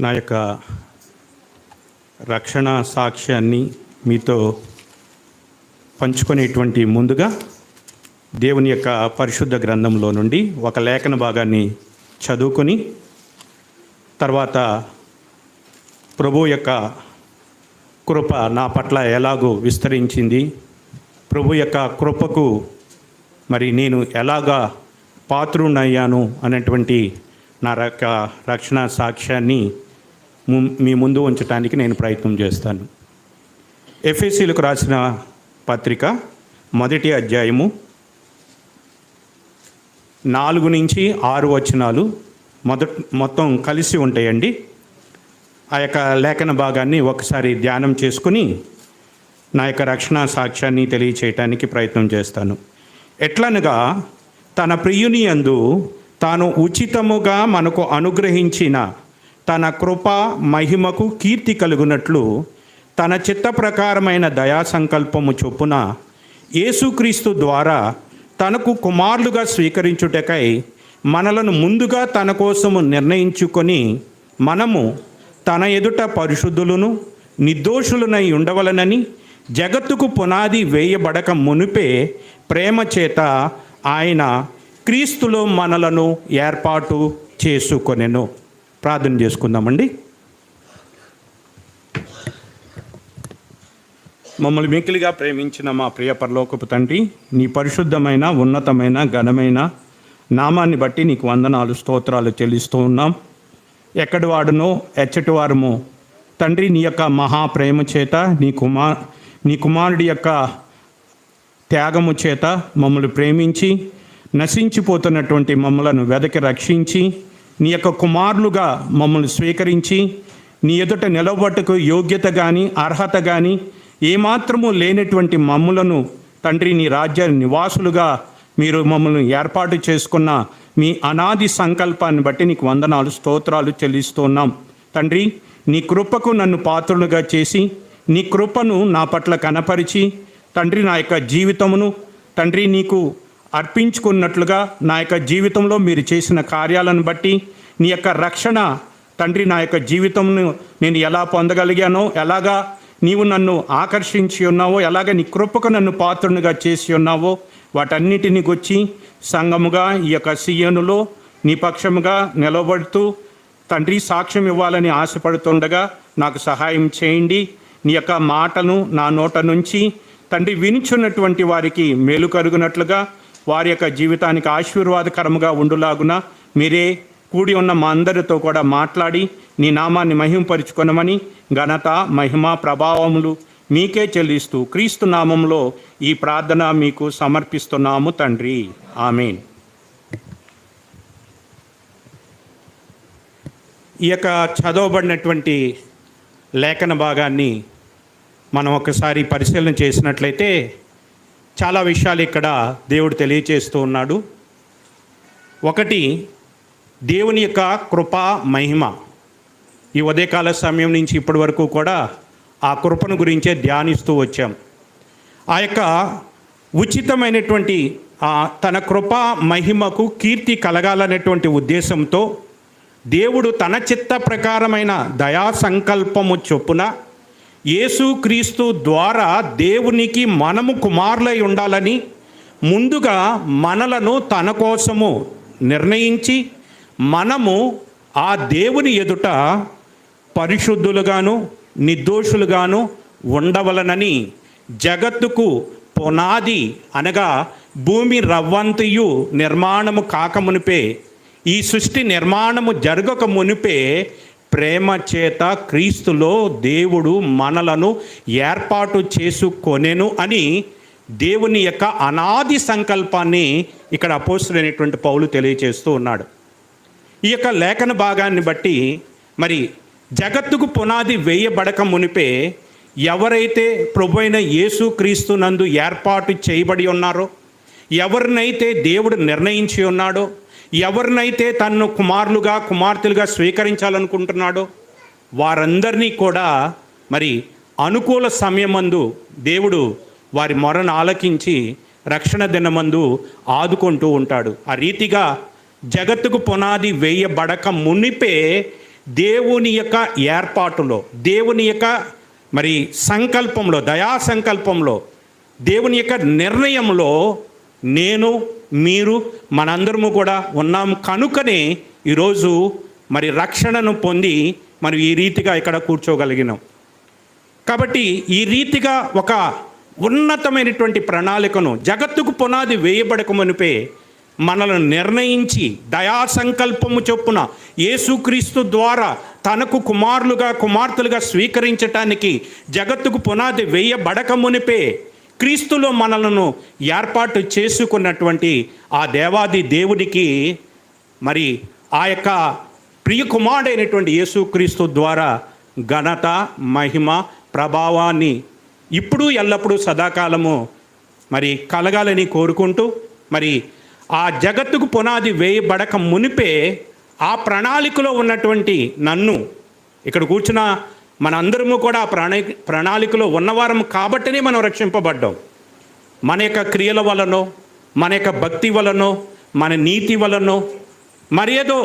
నా యొక్క రక్షణ సాక్ష్యాన్ని మీతో పంచుకునేటువంటి ముందుగా దేవుని యొక్క పరిశుద్ధ గ్రంథంలో నుండి ఒక లేఖన భాగాన్ని చదువుకొని తర్వాత ప్రభు యొక్క కృప నా పట్ల ఎలాగో విస్తరించింది, ప్రభు యొక్క కృపకు మరి నేను ఎలాగా పాత్రునయ్యాను అనేటువంటి నా రక్షణ సాక్ష్యాన్ని మీ ముందు ఉంచడానికి నేను ప్రయత్నం చేస్తాను. ఎఫెసీలకు రాసిన పత్రిక 1వ అధ్యాయము 4 నుంచి 6 వచనాలు మొత్తం కలిసి ఉంటాయండి. ఆ యొక్క లేఖన భాగాన్ని ఒకసారి ధ్యానం చేసుకుని నా యొక్క రక్షణ సాక్ష్యాన్ని తెలియచేయటానికి ప్రయత్నం చేస్తాను. ఎట్లనగా తన ప్రియుని యందు తాను ఉచితముగా మనకు అనుగ్రహించిన తన కృప మహిమకు కీర్తి కలుగునట్లు తన చిత్త ప్రకారమైన దయా సంకల్పము చొప్పున యేసుక్రీస్తు ద్వారా తనకు కుమారులుగా స్వీకరించుటకై మనలను ముందుగా తన కోసము నిర్ణయించుకొని మనము తన ఎదుట పరిశుద్ధులను నిర్దోషులనై ఉండవలనని జగత్తుకు పునాది వేయబడక మునిపే ప్రేమ చేత ఆయన క్రీస్తులో మనలను ఏర్పాటు చేసుకొనెను. ప్రార్థన చేసుకుందామండి. మమ్మల్ని మిక్కిలిగా ప్రేమించిన మా ప్రియ పరలోకపు తండ్రి, నీ పరిశుద్ధమైన ఉన్నతమైన ఘనమైన నామాన్ని బట్టి నీకు వందనాలు స్తోత్రాలు చెల్లిస్తూ ఉన్నాం. ఎక్కడి వాడునో ఎచ్చటి వారము తండ్రి, నీ యొక్క మహాప్రేమ చేత నీ కుమారుడి యొక్క త్యాగము చేత మమ్మల్ని ప్రేమించి నశించిపోతున్నటువంటి మమ్మలను వెదకి రక్షించి నీ యొక్క కుమారులుగా మమ్మల్ని స్వీకరించి నీ ఎదుట నిలబట్టుకు యోగ్యత కానీ అర్హత కానీ ఏమాత్రము లేనటువంటి మమ్మలను తండ్రి నీ రాజ్య నివాసులుగా మీరు మమ్మల్ని ఏర్పాటు చేసుకున్న మీ అనాది సంకల్పాన్ని బట్టి నీకు వందనాలు స్తోత్రాలు చెల్లిస్తున్నాం. తండ్రి, నీ కృపకు నన్ను పాత్రులుగా చేసి నీ కృపను నా పట్ల కనపరిచి తండ్రి నా యొక్క జీవితమును తండ్రి నీకు అర్పించుకున్నట్లుగా నా యొక్క జీవితంలో మీరు చేసిన కార్యాలను బట్టి నీ యొక్క రక్షణ తండ్రి నా యొక్క జీవితంను నేను ఎలా పొందగలిగానో, ఎలాగా నీవు నన్ను ఆకర్షించి ఉన్నావో, ఎలాగ నీ కృపకు నన్ను పాత్రునిగా చేసి ఉన్నావో వాటన్నిటిని గురించి సంఘముగా ఈ యొక్క సీయోనులో నీ పక్షముగా నిలబడుతూ తండ్రి సాక్ష్యం ఇవ్వాలని ఆశపడుతుండగా నాకు సహాయం చేయండి. నీ యొక్క మాటను నా నోట నుంచి తండ్రి వినిచున్నటువంటి వారికి మేలు కలుగునట్లుగా వారి యొక్క జీవితానికి ఆశీర్వాదకరముగా ఉండులాగున మీరే కూడి ఉన్న మా అందరితో కూడా మాట్లాడి నీ నామాన్ని మహిమపరుచుకొనమని ఘనత మహిమ ప్రభావములు మీకే చెల్లిస్తూ క్రీస్తు నామంలో ఈ ప్రార్థన మీకు సమర్పిస్తున్నాము తండ్రి, ఆమేన్. ఈ యొక్క చదవబడినటువంటి లేఖన భాగాన్ని మనం ఒకసారి పరిశీలన చేసినట్లయితే చాలా విషయాలు ఇక్కడ దేవుడు తెలియచేస్తూ ఉన్నాడు. ఒకటి, దేవుని యొక్క కృపా మహిమ. ఈ ఉదయకాల సమయం నుంచి ఇప్పటి వరకు కూడా ఆ కృపను గురించే ధ్యానిస్తూ వచ్చాం. ఆ యొక్క ఉచితమైనటువంటి తన కృపా మహిమకు కీర్తి కలగాలనేటువంటి ఉద్దేశంతో దేవుడు తన చిత్త ప్రకారమైన దయా సంకల్పము చొప్పున యేసుక్రీస్తు ద్వారా దేవునికి మనము కుమారులై ఉండాలని ముందుగా మనలను తన కోసము నిర్ణయించి మనము ఆ దేవుని ఎదుట పరిశుద్ధులుగాను నిర్దోషులుగాను ఉండవలనని జగత్తుకు పునాది అనగా భూమి రవ్వంతయు నిర్మాణము కాకమునిపే, ఈ సృష్టి నిర్మాణము జరగక మునిపే ప్రేమ చేత క్రీస్తులో దేవుడు మనలను ఏర్పాటు చేసుకొనెను అని దేవుని యొక్క అనాది సంకల్పాన్ని ఇక్కడ అపోస్తలుడైనటువంటి పౌలు తెలియచేస్తూ ఉన్నాడు. ఈ యొక్క లేఖన భాగాన్ని బట్టి మరి జగత్తుకు పునాది వేయబడక మునిపే ఎవరైతే ప్రభువైన యేసుక్రీస్తు నందు ఏర్పాటు చేయబడి ఉన్నారో, ఎవరినైతే దేవుడు నిర్ణయించి ఉన్నాడో, ఎవరినైతే తన్ను కుమారులుగా కుమార్తెలుగా స్వీకరించాలనుకుంటున్నాడో వారందరినీ కూడా మరి అనుకూల సమయమందు దేవుడు వారి మొరను ఆలకించి రక్షణ దినమందు ఆదుకుంటూ ఉంటాడు. ఆ రీతిగా జగత్తుకు పునాది వేయబడక మునిపే దేవుని యొక్క ఏర్పాటులో, దేవుని యొక్క మరి సంకల్పంలో, దయా సంకల్పంలో, దేవుని యొక్క నిర్ణయంలో నేను, మీరు, మనందరము కూడా ఉన్నాం కనుకనే ఈరోజు మరి రక్షణను పొంది మనం ఈ రీతిగా ఇక్కడ కూర్చోగలిగినాం. కాబట్టి ఈ రీతిగా ఒక ఉన్నతమైనటువంటి ప్రణాళికను జగత్తుకు పునాది వేయబడక మునిపే మనల్ని నిర్ణయించి దయా సంకల్పము చొప్పున యేసుక్రీస్తు ద్వారా తనకు కుమారులుగా కుమార్తెలుగా స్వీకరించటానికి జగత్తుకు పునాది వేయబడక మునిపే క్రీస్తులో మనలను ఏర్పాటు చేసుకున్నటువంటి ఆ దేవాది దేవునికి మరి ఆ యొక్క ప్రియ కుమారుడైనటువంటి యేసుక్రీస్తు ద్వారా ఘనత, మహిమ, ప్రభావాన్ని ఇప్పుడు ఎల్లప్పుడూ సదాకాలము మరి కలగాలని కోరుకుంటూ, మరి ఆ జగత్తుకు పునాది వేయబడక మునిపే ఆ ప్రణాళికలో ఉన్నటువంటి నన్ను, ఇక్కడ కూర్చున్న మనందరము కూడా ఆ ప్రణాళికలో ఉన్నవారం కాబట్టినే మనం రక్షింపబడ్డాం. మన యొక్క క్రియల వలనో, మన యొక్క భక్తి వలనో, మన నీతి వలనో, మరేదో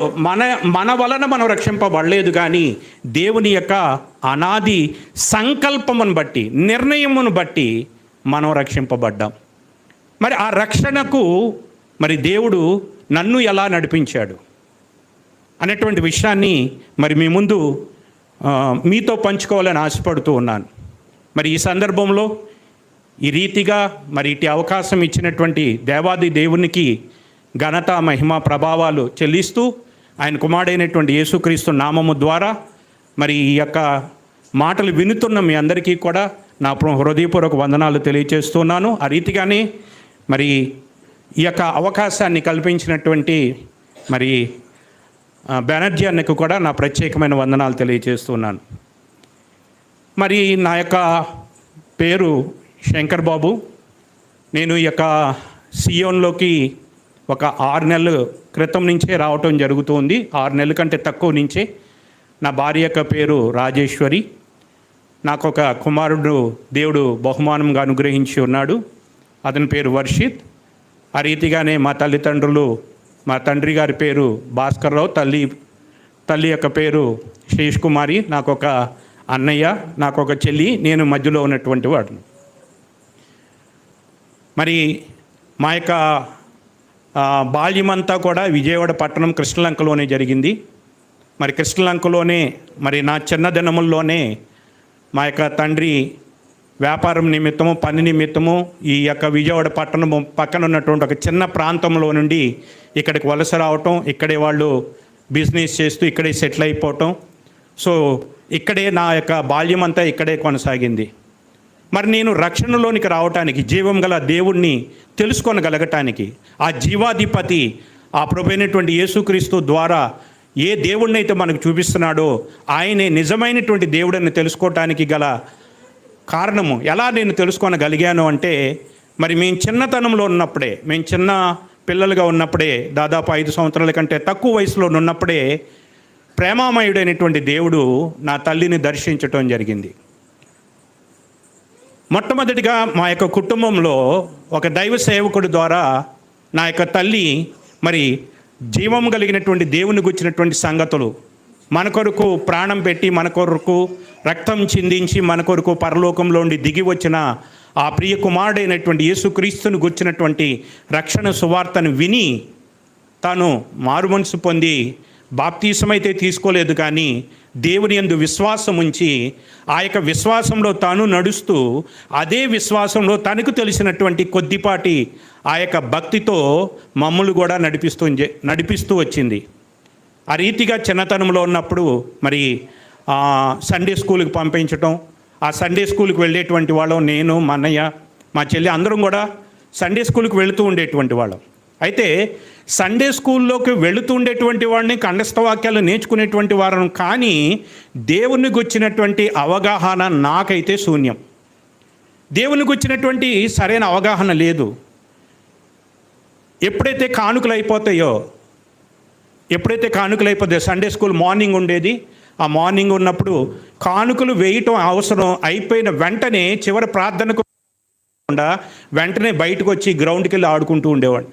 మన వలన మనం రక్షింపబడలేదు. కానీ దేవుని యొక్క అనాది సంకల్పమును బట్టి, నిర్ణయమును బట్టి మనం రక్షింపబడ్డాం. మరి ఆ రక్షణకు మరి దేవుడు నన్ను ఎలా నడిపించాడు అనేటువంటి విషయాన్ని మరి మీ ముందు మీతో పంచుకోవాలని ఆశపడుతూ ఉన్నాను. మరి ఈ సందర్భంలో ఈ రీతిగా మరి ఇటు అవకాశం ఇచ్చినటువంటి దేవాది దేవునికి ఘనత, మహిమ, ప్రభావాలు చెల్లిస్తూ ఆయన కుమారుడైనటువంటి యేసుక్రీస్తు నామము ద్వారా మరి ఈ యొక్క మాటలు వినుతున్న మీ అందరికీ కూడా నా హృదయపూర్వక వందనాలు తెలియజేస్తున్నాను. ఆ రీతిగానే మరి ఈ యొక్క అవకాశాన్ని కల్పించినటువంటి మరి బెనర్జీ అన్నకు కూడా నా ప్రత్యేకమైన వందనాలు తెలియజేస్తున్నాను. మరి నా యొక్క పేరు శంకర్ బాబు. నేను ఈ యొక్క సియోన్లోకి ఒక 6 నెలల క్రితం నుంచే రావటం జరుగుతుంది. 6 నెలల కంటే తక్కువ నుంచే. నా భార్య యొక్క పేరు రాజేశ్వరి. నాకు ఒక కుమారుడు దేవుడు బహుమానంగా అనుగ్రహించి ఉన్నాడు. అతని పేరు వర్షిత్. ఆ రీతిగానే మా తల్లిదండ్రులు, మా తండ్రి గారి పేరు భాస్కర్రావు, తల్లి యొక్క పేరు శేష్ కుమారి, నాకు ఒక అన్నయ్య, నాకు ఒక చెల్లి, నేను మధ్యలో ఉన్నటువంటి వాడిని. మరి మా యొక్క బాల్యమంతా కూడా విజయవాడ పట్టణం కృష్ణలంకలోనే జరిగింది. మరి కృష్ణలంకలోనే మరి నా చిన్నదినముల్లోనే మా యొక్క తండ్రి వ్యాపారం నిమిత్తము, పని నిమిత్తము ఈ యొక్క విజయవాడ పట్టణము పక్కన ఉన్నటువంటి ఒక చిన్న ప్రాంతంలో నుండి ఇక్కడికి వలస రావటం, ఇక్కడే వాళ్ళు బిజినెస్ చేస్తూ ఇక్కడే సెటిల్ అయిపోవటం. సో ఇక్కడే నా యొక్క బాల్యం అంతా ఇక్కడే కొనసాగింది. మరి నేను రక్షణలోనికి రావటానికి, జీవం గల దేవుణ్ణి తెలుసుకొనగలగటానికి, ఆ జీవాధిపతి ఆ ప్రభువైనటువంటి యేసుక్రీస్తు ద్వారా ఏ దేవుడినైతే మనకు చూపిస్తున్నాడో ఆయనే నిజమైనటువంటి దేవుడిని తెలుసుకోవటానికి గల కారణము ఎలా నేను తెలుసుకోనగలిగాను అంటే, మరి మేము చిన్నతనంలో ఉన్నప్పుడే, మేము చిన్న పిల్లలుగా ఉన్నప్పుడే, దాదాపు 5 సంవత్సరాల కంటే తక్కువ వయసులో ఉన్నప్పుడే ప్రేమామయుడైనటువంటి దేవుడు నా తల్లిని దర్శించటం జరిగింది. మొట్టమొదటిగా మా యొక్క కుటుంబంలో ఒక దైవ సేవకుడి ద్వారా నా యొక్క తల్లి మరి జీవం కలిగినటువంటి దేవుని గుచ్చినటువంటి సంగతులు, మన కొరకు ప్రాణం పెట్టి, మన కొరకు రక్తం చిందించి, మన కొరకు పరలోకంలో ఉండి దిగి వచ్చిన ఆ ప్రియ కుమారుడైనటువంటి యేసుక్రీస్తును గుచ్చినటువంటి రక్షణ సువార్తను విని తాను మారుమనసు పొంది బాప్తీసమైతే తీసుకోలేదు, కానీ దేవుని యందు విశ్వాసం ఉంచి ఆ యొక్క విశ్వాసంలో తాను నడుస్తూ అదే విశ్వాసంలో తనకు తెలిసినటువంటి కొద్దిపాటి ఆ యొక్క భక్తితో మమ్మల్ని కూడా నడిపిస్తూ వచ్చింది. ఆ రీతిగా చిన్నతనంలో ఉన్నప్పుడు మరి సండే స్కూల్కి పంపించటం, ఆ సండే స్కూల్కి వెళ్ళేటువంటి వాళ్ళం, నేను, మా అన్నయ్య, మా చెల్లి అందరం కూడా సండే స్కూల్కి వెళుతూ ఉండేటువంటి వాళ్ళం. అయితే సండే స్కూల్లోకి వెళుతూ ఉండేటువంటి వాడిని, కంఠస్థ వాక్యాలు నేర్చుకునేటువంటి వారం, కానీ దేవుని గుచ్చినటువంటి అవగాహన నాకైతే శూన్యం. దేవుని గుచ్చినటువంటి సరైన అవగాహన లేదు. ఎప్పుడైతే కానుకలు అయిపోతాయో సండే స్కూల్ మార్నింగ్ ఉండేది. ఆ మార్నింగ్ ఉన్నప్పుడు కానుకలు వేయటం అవసరం అయిపోయిన వెంటనే చివరి ప్రార్థనకు వెంటనే బయటకు వచ్చి గ్రౌండ్కి వెళ్ళి ఆడుకుంటూ ఉండేవాడిని.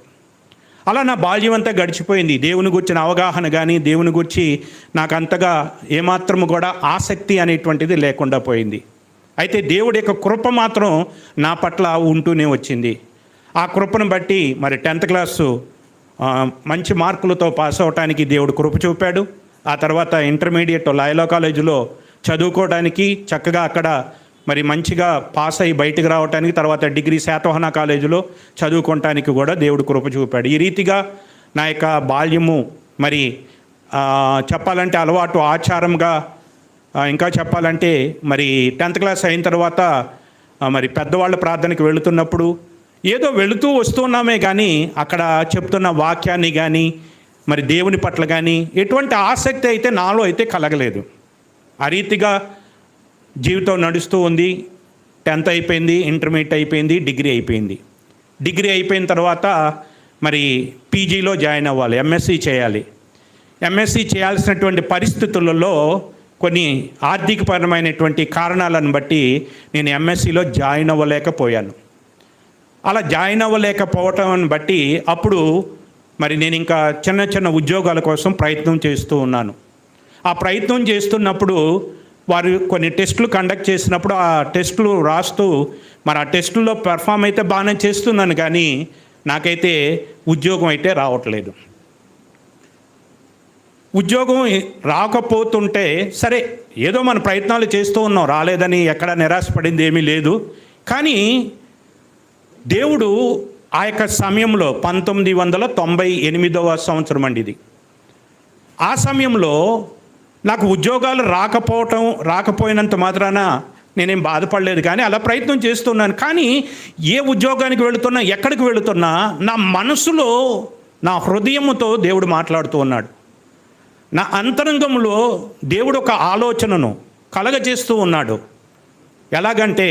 అలా నా బాల్యం అంతా గడిచిపోయింది. దేవుని గురించిన అవగాహన కానీ, దేవుని గురించి నాకు అంతగా ఏమాత్రము కూడా ఆసక్తి అనేటువంటిది లేకుండా పోయింది. అయితే దేవుడి యొక్క కృప మాత్రం నా పట్ల ఉంటూనే వచ్చింది. ఆ కృపను బట్టి మరి 10th క్లాసు మంచి మార్కులతో పాస్ అవటానికి దేవుడు కృప చూపాడు. ఆ తర్వాత ఇంటర్మీడియట్ లాయలా కాలేజీలో చదువుకోవడానికి చక్కగా అక్కడ మరి మంచిగా పాస్ అయ్యి బయటికి రావడానికి, తర్వాత డిగ్రీ శాతవాహన కాలేజీలో చదువుకోవటానికి కూడా దేవుడు కృప చూపాడు. ఈ రీతిగా నా యొక్క బాల్యము మరి చెప్పాలంటే అలవాటు ఆచారంగా, ఇంకా చెప్పాలంటే మరి 10th క్లాస్ అయిన తర్వాత మరి పెద్దవాళ్ళ ప్రార్థనకి వెళుతున్నప్పుడు ఏదో వెళుతూ వస్తున్నామే కానీ అక్కడ చెప్తున్న వాక్యాన్ని కానీ మరి దేవుని పట్ల కానీ ఎటువంటి ఆసక్తి అయితే నాలో అయితే కలగలేదు. ఆ రీతిగా జీవితం నడుస్తూ ఉంది. 10th అయిపోయింది, ఇంటర్మీడియట్ అయిపోయింది, డిగ్రీ అయిపోయింది. డిగ్రీ అయిపోయిన తర్వాత మరి పీజీలో జాయిన్ అవ్వాలి, ఎంఎస్సి చేయాలి. ఎంఎస్సి చేయాల్సినటువంటి పరిస్థితులలో కొన్ని ఆర్థికపరమైనటువంటి కారణాలను బట్టి నేను ఎంఎస్సిలో జాయిన్ అవ్వలేకపోయాను. అలా జాయిన్ అవ్వలేకపోవటం బట్టి అప్పుడు మరి నేను ఇంకా చిన్న చిన్న ఉద్యోగాల కోసం ప్రయత్నం చేస్తూ ఉన్నాను. ఆ ప్రయత్నం చేస్తున్నప్పుడు వారు కొన్ని టెస్టులు కండక్ట్ చేసినప్పుడు ఆ టెస్టులు రాస్తూ మరి ఆ టెస్టుల్లో పెర్ఫామ్ అయితే బాగానే చేస్తున్నాను, కానీ నాకైతే ఉద్యోగం అయితే రావట్లేదు. ఉద్యోగం రాకపోతుంటే సరే ఏదో మన ప్రయత్నాలు చేస్తూ ఉన్నాం, రాలేదని ఎక్కడ నిరాశపడింది ఏమీ లేదు. కానీ దేవుడు ఆ యొక్క సమయంలో 1998వ సంవత్సరం అండి ఇది. ఆ సమయంలో నాకు ఉద్యోగాలు రాకపోయినంత మాత్రాన నేనేం బాధపడలేదు, కానీ అలా ప్రయత్నం చేస్తున్నాను. కానీ ఏ ఉద్యోగానికి వెళుతున్నా, ఎక్కడికి వెళుతున్నా నా మనసులో, నా హృదయముతో దేవుడు మాట్లాడుతూ ఉన్నాడు. నా అంతరంగంలో దేవుడు ఒక ఆలోచనను కలగజేస్తూ ఉన్నాడు. ఎలాగంటే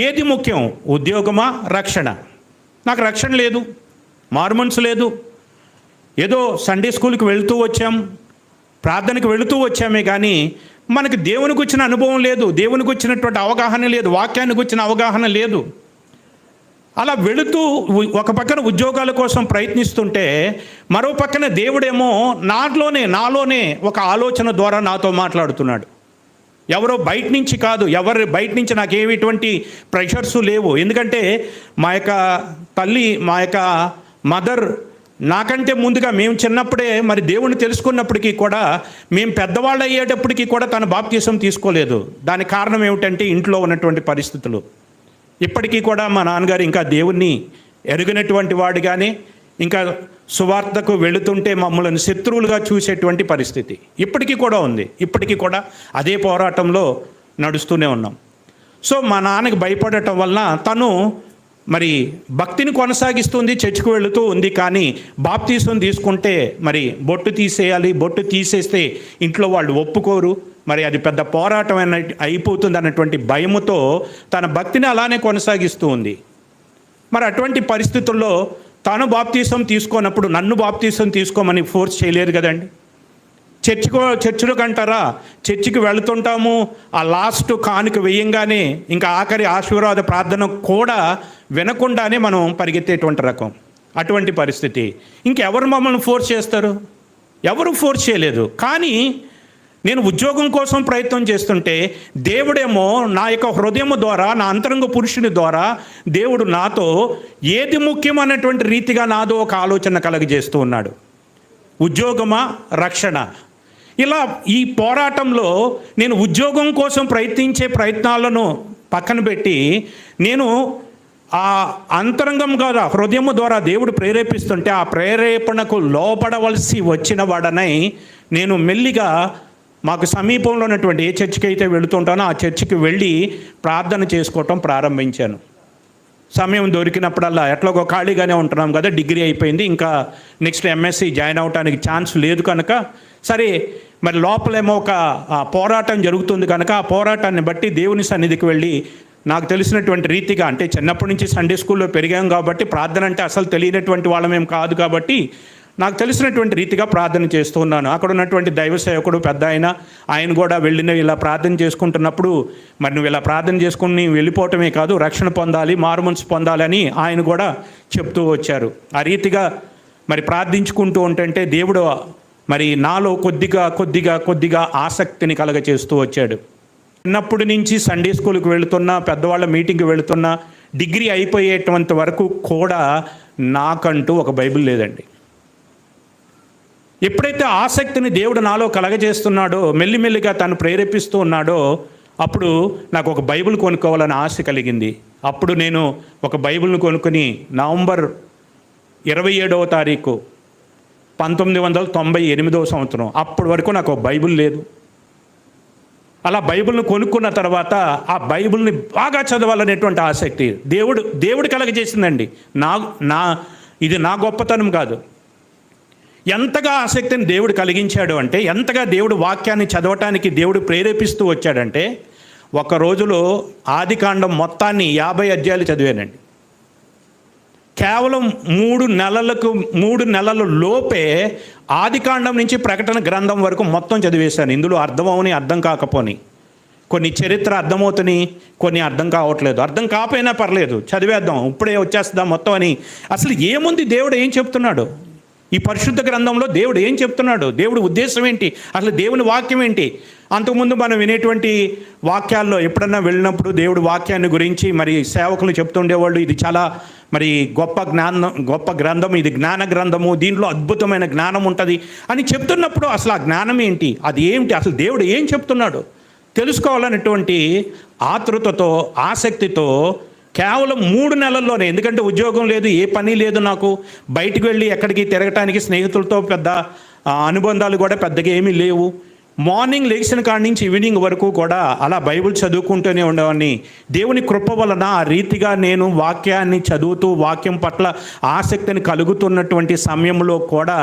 ఏది ముఖ్యం, ఉద్యోగమా రక్షణ? నాకు రక్షణ లేదు, మారుమనసు లేదు. ఏదో సండే స్కూల్కి వెళుతూ వచ్చాం, ప్రార్థనకు వెళుతూ వచ్చామే, కానీ మనకు దేవునికి వచ్చిన అనుభవం లేదు, దేవునికి వచ్చినటువంటి అవగాహన లేదు, వాక్యానికి వచ్చిన అవగాహన లేదు. అలా వెళుతూ ఒక పక్కన ఉద్యోగాల కోసం ప్రయత్నిస్తుంటే మరో పక్కన దేవుడేమో నాలోనే ఒక ఆలోచన ద్వారా నాతో మాట్లాడుతున్నాడు. ఎవరో బయట నుంచి కాదు, బయట నుంచి నాకు ఎటువంటి ప్రెషర్స్ లేవు. ఎందుకంటే మా యొక్క తల్లి, మా యొక్క మదర్ నాకంటే ముందుగా మేము చిన్నప్పుడే మరి దేవుణ్ణి తెలుసుకున్నప్పటికీ కూడా, మేము పెద్దవాళ్ళు అయ్యేటప్పటికీ కూడా తన బాప్తీసం తీసుకోలేదు. దానికి కారణం ఏమిటంటే ఇంట్లో ఉన్నటువంటి పరిస్థితులు. ఇప్పటికీ కూడా మా నాన్నగారు ఇంకా దేవుణ్ణి ఎరుగినటువంటి వాడుగానే, ఇంకా సువార్తకు వెళుతుంటే మమ్మల్ని శత్రువులుగా చూసేటువంటి పరిస్థితి ఇప్పటికీ కూడా ఉంది. ఇప్పటికీ కూడా అదే పోరాటంలో నడుస్తూనే ఉన్నాం. సో మా నాన్నకి భయపడటం వలన తను మరి భక్తిని కొనసాగిస్తుంది, చర్చికి వెళుతూ ఉంది. కానీ బాప్తీసం తీసుకుంటే మరి బొట్టు తీసేయాలి, బొట్టు తీసేస్తే ఇంట్లో వాళ్ళు ఒప్పుకోరు, మరి అది పెద్ద పోరాటం అయిపోతుంది అన్నటువంటి భయముతో తన భక్తిని అలానే కొనసాగిస్తూ ఉంది. మరి అటువంటి పరిస్థితుల్లో తాను బాప్తీసం తీసుకోనప్పుడు నన్ను బాప్తీసం తీసుకోమని ఫోర్స్ చేయలేరు కదండి. చర్చిలోకి అంటారా, చర్చికి వెళుతుంటాము, ఆ లాస్ట్ కానుక వేయంగానే ఇంకా ఆఖరి ఆశీర్వాద ప్రార్థన కూడా వినకుండానే మనం పరిగెత్తేటువంటి రకం. అటువంటి పరిస్థితి. ఇంకెవరు మమ్మల్ని ఫోర్స్ చేస్తారు? ఎవరు ఫోర్స్ చేయలేదు. కానీ నేను ఉద్యోగం కోసం ప్రయత్నం చేస్తుంటే దేవుడేమో నా యొక్క హృదయం ద్వారా, నా అంతరంగ పురుషుని ద్వారా దేవుడు నాతో ఏది ముఖ్యమైనటువంటి రీతిగా నాదో ఒక ఆలోచన కలగజేస్తూ ఉన్నాడు. ఉద్యోగమా రక్షణ? ఇలా ఈ పోరాటంలో నేను ఉద్యోగం కోసం ప్రయత్నించే ప్రయత్నాలను పక్కన పెట్టి నేను ఆ అంతరంగం ద్వారా, హృదయం ద్వారా దేవుడు ప్రేరేపిస్తుంటే ఆ ప్రేరేపణకు లోపడవలసి వచ్చిన వాడనై నేను మెల్లిగా మాకు సమీపంలో ఉన్నటువంటి ఏ చర్చికి అయితే వెళుతుంటానో ఆ చర్చికి వెళ్ళి ప్రార్థన చేసుకోవటం ప్రారంభించాను. సమయం దొరికినప్పుడల్లా ఎట్లాగో ఖాళీగానే ఉంటున్నాం కదా, డిగ్రీ అయిపోయింది, ఇంకా నెక్స్ట్ ఎంఎస్సి జాయిన్ అవడానికి ఛాన్స్ లేదు కనుక సరే మరి లోపలేమో ఒక పోరాటం జరుగుతుంది కనుక ఆ పోరాటాన్ని బట్టి దేవుని సన్నిధికి వెళ్ళి నాకు తెలిసినటువంటి రీతిగా, అంటే చిన్నప్పటి నుంచి సండే స్కూల్లో పెరిగాం కాబట్టి ప్రార్థన అంటే అసలు తెలియనటువంటి వాళ్ళమేం కాదు కాబట్టి నాకు తెలిసినటువంటి రీతిగా ప్రార్థన చేస్తూ ఉన్నాను. అక్కడ ఉన్నటువంటి దైవ సేవకుడు పెద్ద ఆయన కూడా వెళ్ళిన ఇలా ప్రార్థన చేసుకుంటున్నప్పుడు మరి నువ్వు ఇలా ప్రార్థన చేసుకుని వెళ్ళిపోవటమే కాదు, రక్షణ పొందాలి, మారుమనసు పొందాలని ఆయన కూడా చెప్తూ వచ్చారు. ఆ రీతిగా మరి ప్రార్థించుకుంటూ ఉంటుంటే దేవుడు మరి నాలో కొద్దిగా ఆసక్తిని కలగచేస్తూ వచ్చాడు. చిన్నప్పటి నుంచి సండే స్కూల్కి వెళుతున్నా, పెద్దవాళ్ళ మీటింగ్కి వెళుతున్నా, డిగ్రీ అయిపోయేటువంటి వరకు కూడా నాకంటూ ఒక బైబిల్ లేదండి. ఎప్పుడైతే ఆసక్తిని దేవుడు నాలో కలగజేస్తున్నాడో, మెల్లిమెల్లిగా తను ప్రేరేపిస్తూ ఉన్నాడో, అప్పుడు నాకు ఒక బైబిల్ కొనుక్కోవాలని ఆశ కలిగింది. అప్పుడు నేను ఒక బైబిల్ను కొనుక్కొని నవంబర్ 27వ తారీఖు 1998వ సంవత్సరం, అప్పటి వరకు నాకు ఒక బైబిల్ లేదు. అలా బైబిల్ను కొనుక్కున్న తర్వాత ఆ బైబిల్ని బాగా చదవాలనేటువంటి ఆసక్తి దేవుడు కలగజేసిందండి. ఇది నా గొప్పతనం కాదు. ఎంతగా ఆసక్తిని దేవుడు కలిగించాడు అంటే, ఎంతగా దేవుడు వాక్యాన్ని చదవటానికి దేవుడు ప్రేరేపిస్తూ వచ్చాడంటే, ఒక రోజులో ఆదికాండం మొత్తాన్ని 50 అధ్యాయాలు చదివానండి. కేవలం 3 నెలల లోపే ఆదికాండం నుంచి ప్రకటన గ్రంథం వరకు మొత్తం చదివేశాను. ఇందులో అర్థమవని, అర్థం కాకపోని, కొన్ని చరిత్ర అర్థమవుతున్నాయి, కొన్ని అర్థం కావట్లేదు. అర్థం కాకపోయినా పర్లేదు, చదివేద్దాం, ఇప్పుడే వచ్చేస్తుందా మొత్తం అని. అసలు ఏముంది, దేవుడు ఏం చెప్తున్నాడు, ఈ పరిశుద్ధ గ్రంథంలో దేవుడు ఏం చెప్తున్నాడు, దేవుడి ఉద్దేశం ఏంటి, అసలు దేవుని వాక్యం ఏంటి. అంతకుముందు మనం వినేటువంటి వాక్యాల్లో ఎప్పుడన్నా వెళ్ళినప్పుడు దేవుడి వాక్యాన్ని గురించి మరి సేవకులు చెప్తుండేవాళ్ళు, ఇది చాలా మరి గొప్ప గ్రంథం, ఇది జ్ఞాన గ్రంథము, దీంట్లో అద్భుతమైన జ్ఞానం ఉంటుంది అని చెప్తున్నప్పుడు అసలు ఆ జ్ఞానం ఏంటి, అది ఏమిటి, అసలు దేవుడు ఏం చెప్తున్నాడు తెలుసుకోవాలనేటువంటి ఆతృతతో, ఆసక్తితో కేవలం 3 నెలల్లోనే, ఎందుకంటే ఉద్యోగం లేదు, ఏ పని లేదు, నాకు బయటికి వెళ్ళి ఎక్కడికి తిరగటానికి స్నేహితులతో పెద్ద అనుబంధాలు కూడా పెద్దగా ఏమీ లేవు. మార్నింగ్ లేచిన కాడి నుంచి ఈవినింగ్ వరకు కూడా అలా బైబిల్ చదువుకుంటూనే ఉండేవాడిని. దేవుని కృప వలన ఆ రీతిగా నేను వాక్యాన్ని చదువుతూ వాక్యం పట్ల ఆసక్తిని కలుగుతున్నటువంటి సమయంలో కూడా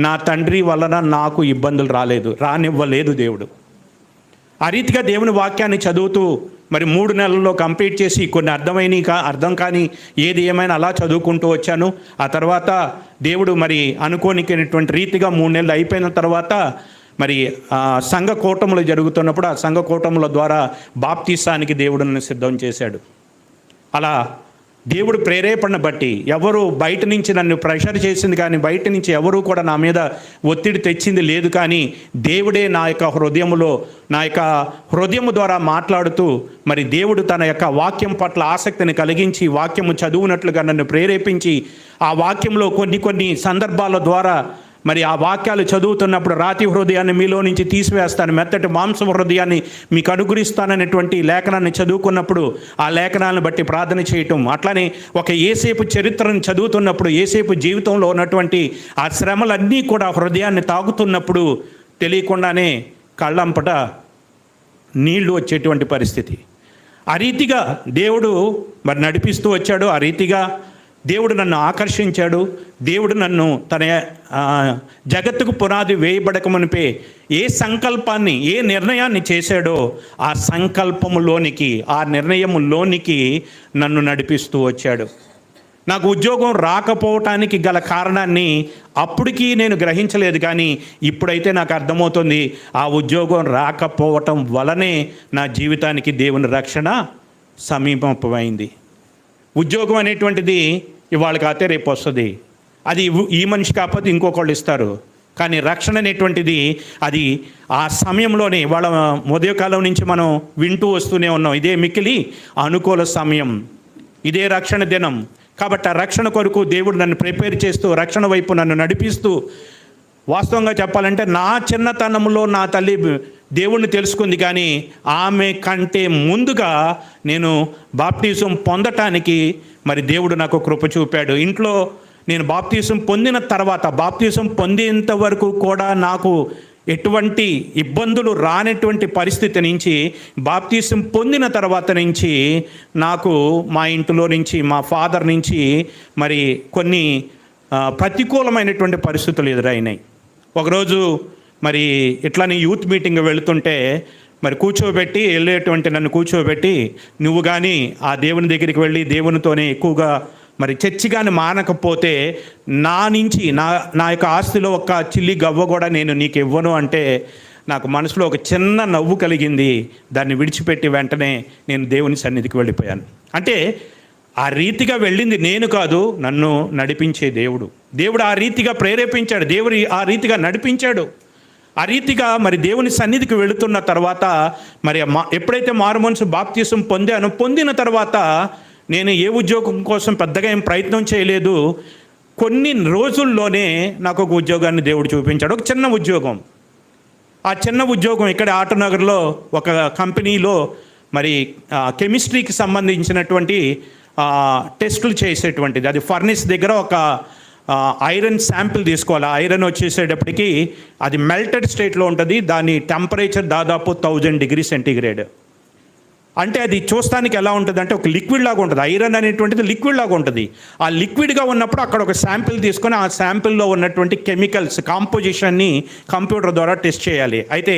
నా తండ్రి వలన నాకు ఇబ్బందులు రానివ్వలేదు దేవుడు. ఆ రీతిగా దేవుని వాక్యాన్ని చదువుతూ మరి 3 నెలల్లో కంప్లీట్ చేసి కొన్ని అర్థం కాని ఏది ఏమైనా అలా చదువుకుంటూ వచ్చాను. ఆ తర్వాత దేవుడు మరి అనుకోనికైనటువంటి రీతిగా 3 నెలలు అయిపోయిన తర్వాత మరి సంఘ కూటములు జరుగుతున్నప్పుడు ఆ సంఘ కూటముల ద్వారా బాప్తీసానికి దేవుడు నన్ను సిద్ధం చేశాడు. అలా దేవుడు ప్రేరేపణ బట్టి ఎవరు బయట నుంచి నన్ను ప్రెషర్ చేసింది కానీ, బయట నుంచి ఎవరు కూడా నా మీద ఒత్తిడి తెచ్చింది లేదు, కానీ దేవుడే నా యొక్క హృదయము ద్వారా మాట్లాడుతూ మరి దేవుడు తన యొక్క వాక్యం పట్ల ఆసక్తిని కలిగించి వాక్యము చదువునట్లుగా నన్ను ప్రేరేపించి, ఆ వాక్యంలో కొన్ని సందర్భాల ద్వారా మరి ఆ వాక్యాలు చదువుతున్నప్పుడు రాతి హృదయాన్ని మీలో నుంచి తీసివేస్తాను, మెత్తటి మాంసం హృదయాన్ని మీకు అనుగ్రహిస్తాననేటువంటి లేఖనాన్ని చదువుకున్నప్పుడు ఆ లేఖనాలను బట్టి ప్రార్థన చేయటం, అట్లానే ఒక యేసేపు చరిత్రను చదువుతున్నప్పుడు యేసేపు జీవితంలో ఉన్నటువంటి ఆ శ్రమలన్నీ కూడా హృదయాన్ని తాగుతున్నప్పుడు తెలియకుండానే కళ్ళంపట నీళ్లు వచ్చేటువంటి పరిస్థితి. ఆ రీతిగా దేవుడు మరి నడిపిస్తూ వచ్చాడు. ఆ రీతిగా దేవుడు నన్ను ఆకర్షించాడు. దేవుడు నన్ను తన జగత్తుకు పునాది వేయబడకమునిపే ఏ సంకల్పాన్ని, ఏ నిర్ణయాన్ని చేశాడో ఆ సంకల్పములోనికి, ఆ నిర్ణయములోనికి నన్ను నడిపిస్తూ వచ్చాడు. నాకు ఉద్యోగం రాకపోవటానికి గల కారణాన్ని అప్పటికి నేను గ్రహించలేదు, కానీ ఇప్పుడైతే నాకు అర్థమవుతుంది, ఆ ఉద్యోగం రాకపోవటం వలనే నా జీవితానికి దేవుని రక్షణ సమీపమైంది. ఉద్యోగం అనేటువంటిది ఇవాళ కాతే రేపు వస్తుంది, అది ఈ మనిషి కాకపోతే ఇంకొకళ్ళు ఇస్తారు. కానీ రక్షణ అనేటువంటిది అది ఆ సమయంలోనే, వాళ్ళ ఉదయకాలం నుంచి మనం వింటూ వస్తూనే ఉన్నాం, ఇదే మిక్కిలి అనుకూల సమయం, ఇదే రక్షణ దినం. కాబట్టి ఆ రక్షణ కొరకు దేవుడు నన్ను ప్రిపేర్ చేస్తూ రక్షణ వైపు నన్ను నడిపిస్తూ, వాస్తవంగా చెప్పాలంటే నా చిన్నతనంలో నా తల్లి దేవుణ్ణి తెలుసుకుంది, కానీ ఆమె కంటే ముందుగా నేను బాప్టిజం పొందటానికి మరి దేవుడు నాకు కృప చూపాడు. ఇంట్లో నేను బాప్టిజం పొందిన తర్వాత, బాప్టిజం పొందేంత వరకు కూడా నాకు ఎటువంటి ఇబ్బందులు రానటువంటి పరిస్థితి నుంచి, బాప్టిజం పొందిన తర్వాత నుంచి నాకు మా ఇంట్లో నుంచి, మా ఫాదర్ నుంచి మరి కొన్ని ప్రతికూలమైనటువంటి పరిస్థితులు ఎదురైనాయి. ఒకరోజు మరి ఇట్లానే యూత్ మీటింగ్ వెళుతుంటే మరి నన్ను కూర్చోబెట్టి నువ్వు కానీ ఆ దేవుని దగ్గరికి వెళ్ళి దేవునితోనే ఎక్కువగా మరి చర్చి కానీ మానకపోతే నా యొక్క ఆస్తిలో ఒక చిల్లి గవ్వ కూడా నేను నీకు ఇవ్వను అంటే, నాకు మనసులో ఒక చిన్న నవ్వు కలిగింది. దాన్ని విడిచిపెట్టి వెంటనే నేను దేవుని సన్నిధికి వెళ్ళిపోయాను. అంటే ఆ రీతిగా వెళ్ళింది నేను కాదు, నన్ను నడిపించే దేవుడు. దేవుడు ఆ రీతిగా ప్రేరేపించాడు, దేవుడు ఆ రీతిగా నడిపించాడు. ఆ రీతిగా మరి దేవుని సన్నిధికి వెళుతున్న తర్వాత మరి ఎప్పుడైతే మారుమనసు బాప్తీసం పొందిన తర్వాత నేను ఏ ఉద్యోగం కోసం పెద్దగా ఏం ప్రయత్నం చేయలేదు. కొన్ని రోజుల్లోనే నాకు ఒక ఉద్యోగాన్ని దేవుడు చూపించాడు, ఒక చిన్న ఉద్యోగం. ఆ చిన్న ఉద్యోగం ఇక్కడ ఆటోనగర్లో ఒక కంపెనీలో మరి కెమిస్ట్రీకి సంబంధించినటువంటి టెస్టులు చేసేటువంటిది. అది ఫర్నిస్ దగ్గర ఒక ఐరన్ శాంపిల్ తీసుకోవాలి. ఐరన్ వచ్చేసేటప్పటికి అది మెల్టెడ్ స్టేట్లో ఉంటుంది. దాని టెంపరేచర్ దాదాపు 1000 డిగ్రీ సెంటీగ్రేడ్. అంటే అది చూస్తానికి ఎలా ఉంటుంది అంటే ఒక లిక్విడ్ లాగా ఉంటుంది. ఐరన్ అనేటువంటిది లిక్విడ్ లాగా ఉంటుంది. ఆ లిక్విడ్గా ఉన్నప్పుడు అక్కడ ఒక శాంపిల్ తీసుకొని ఆ శాంపిల్లో ఉన్నటువంటి కెమికల్స్ కాంపోజిషన్ని కంప్యూటర్ ద్వారా టెస్ట్ చేయాలి. అయితే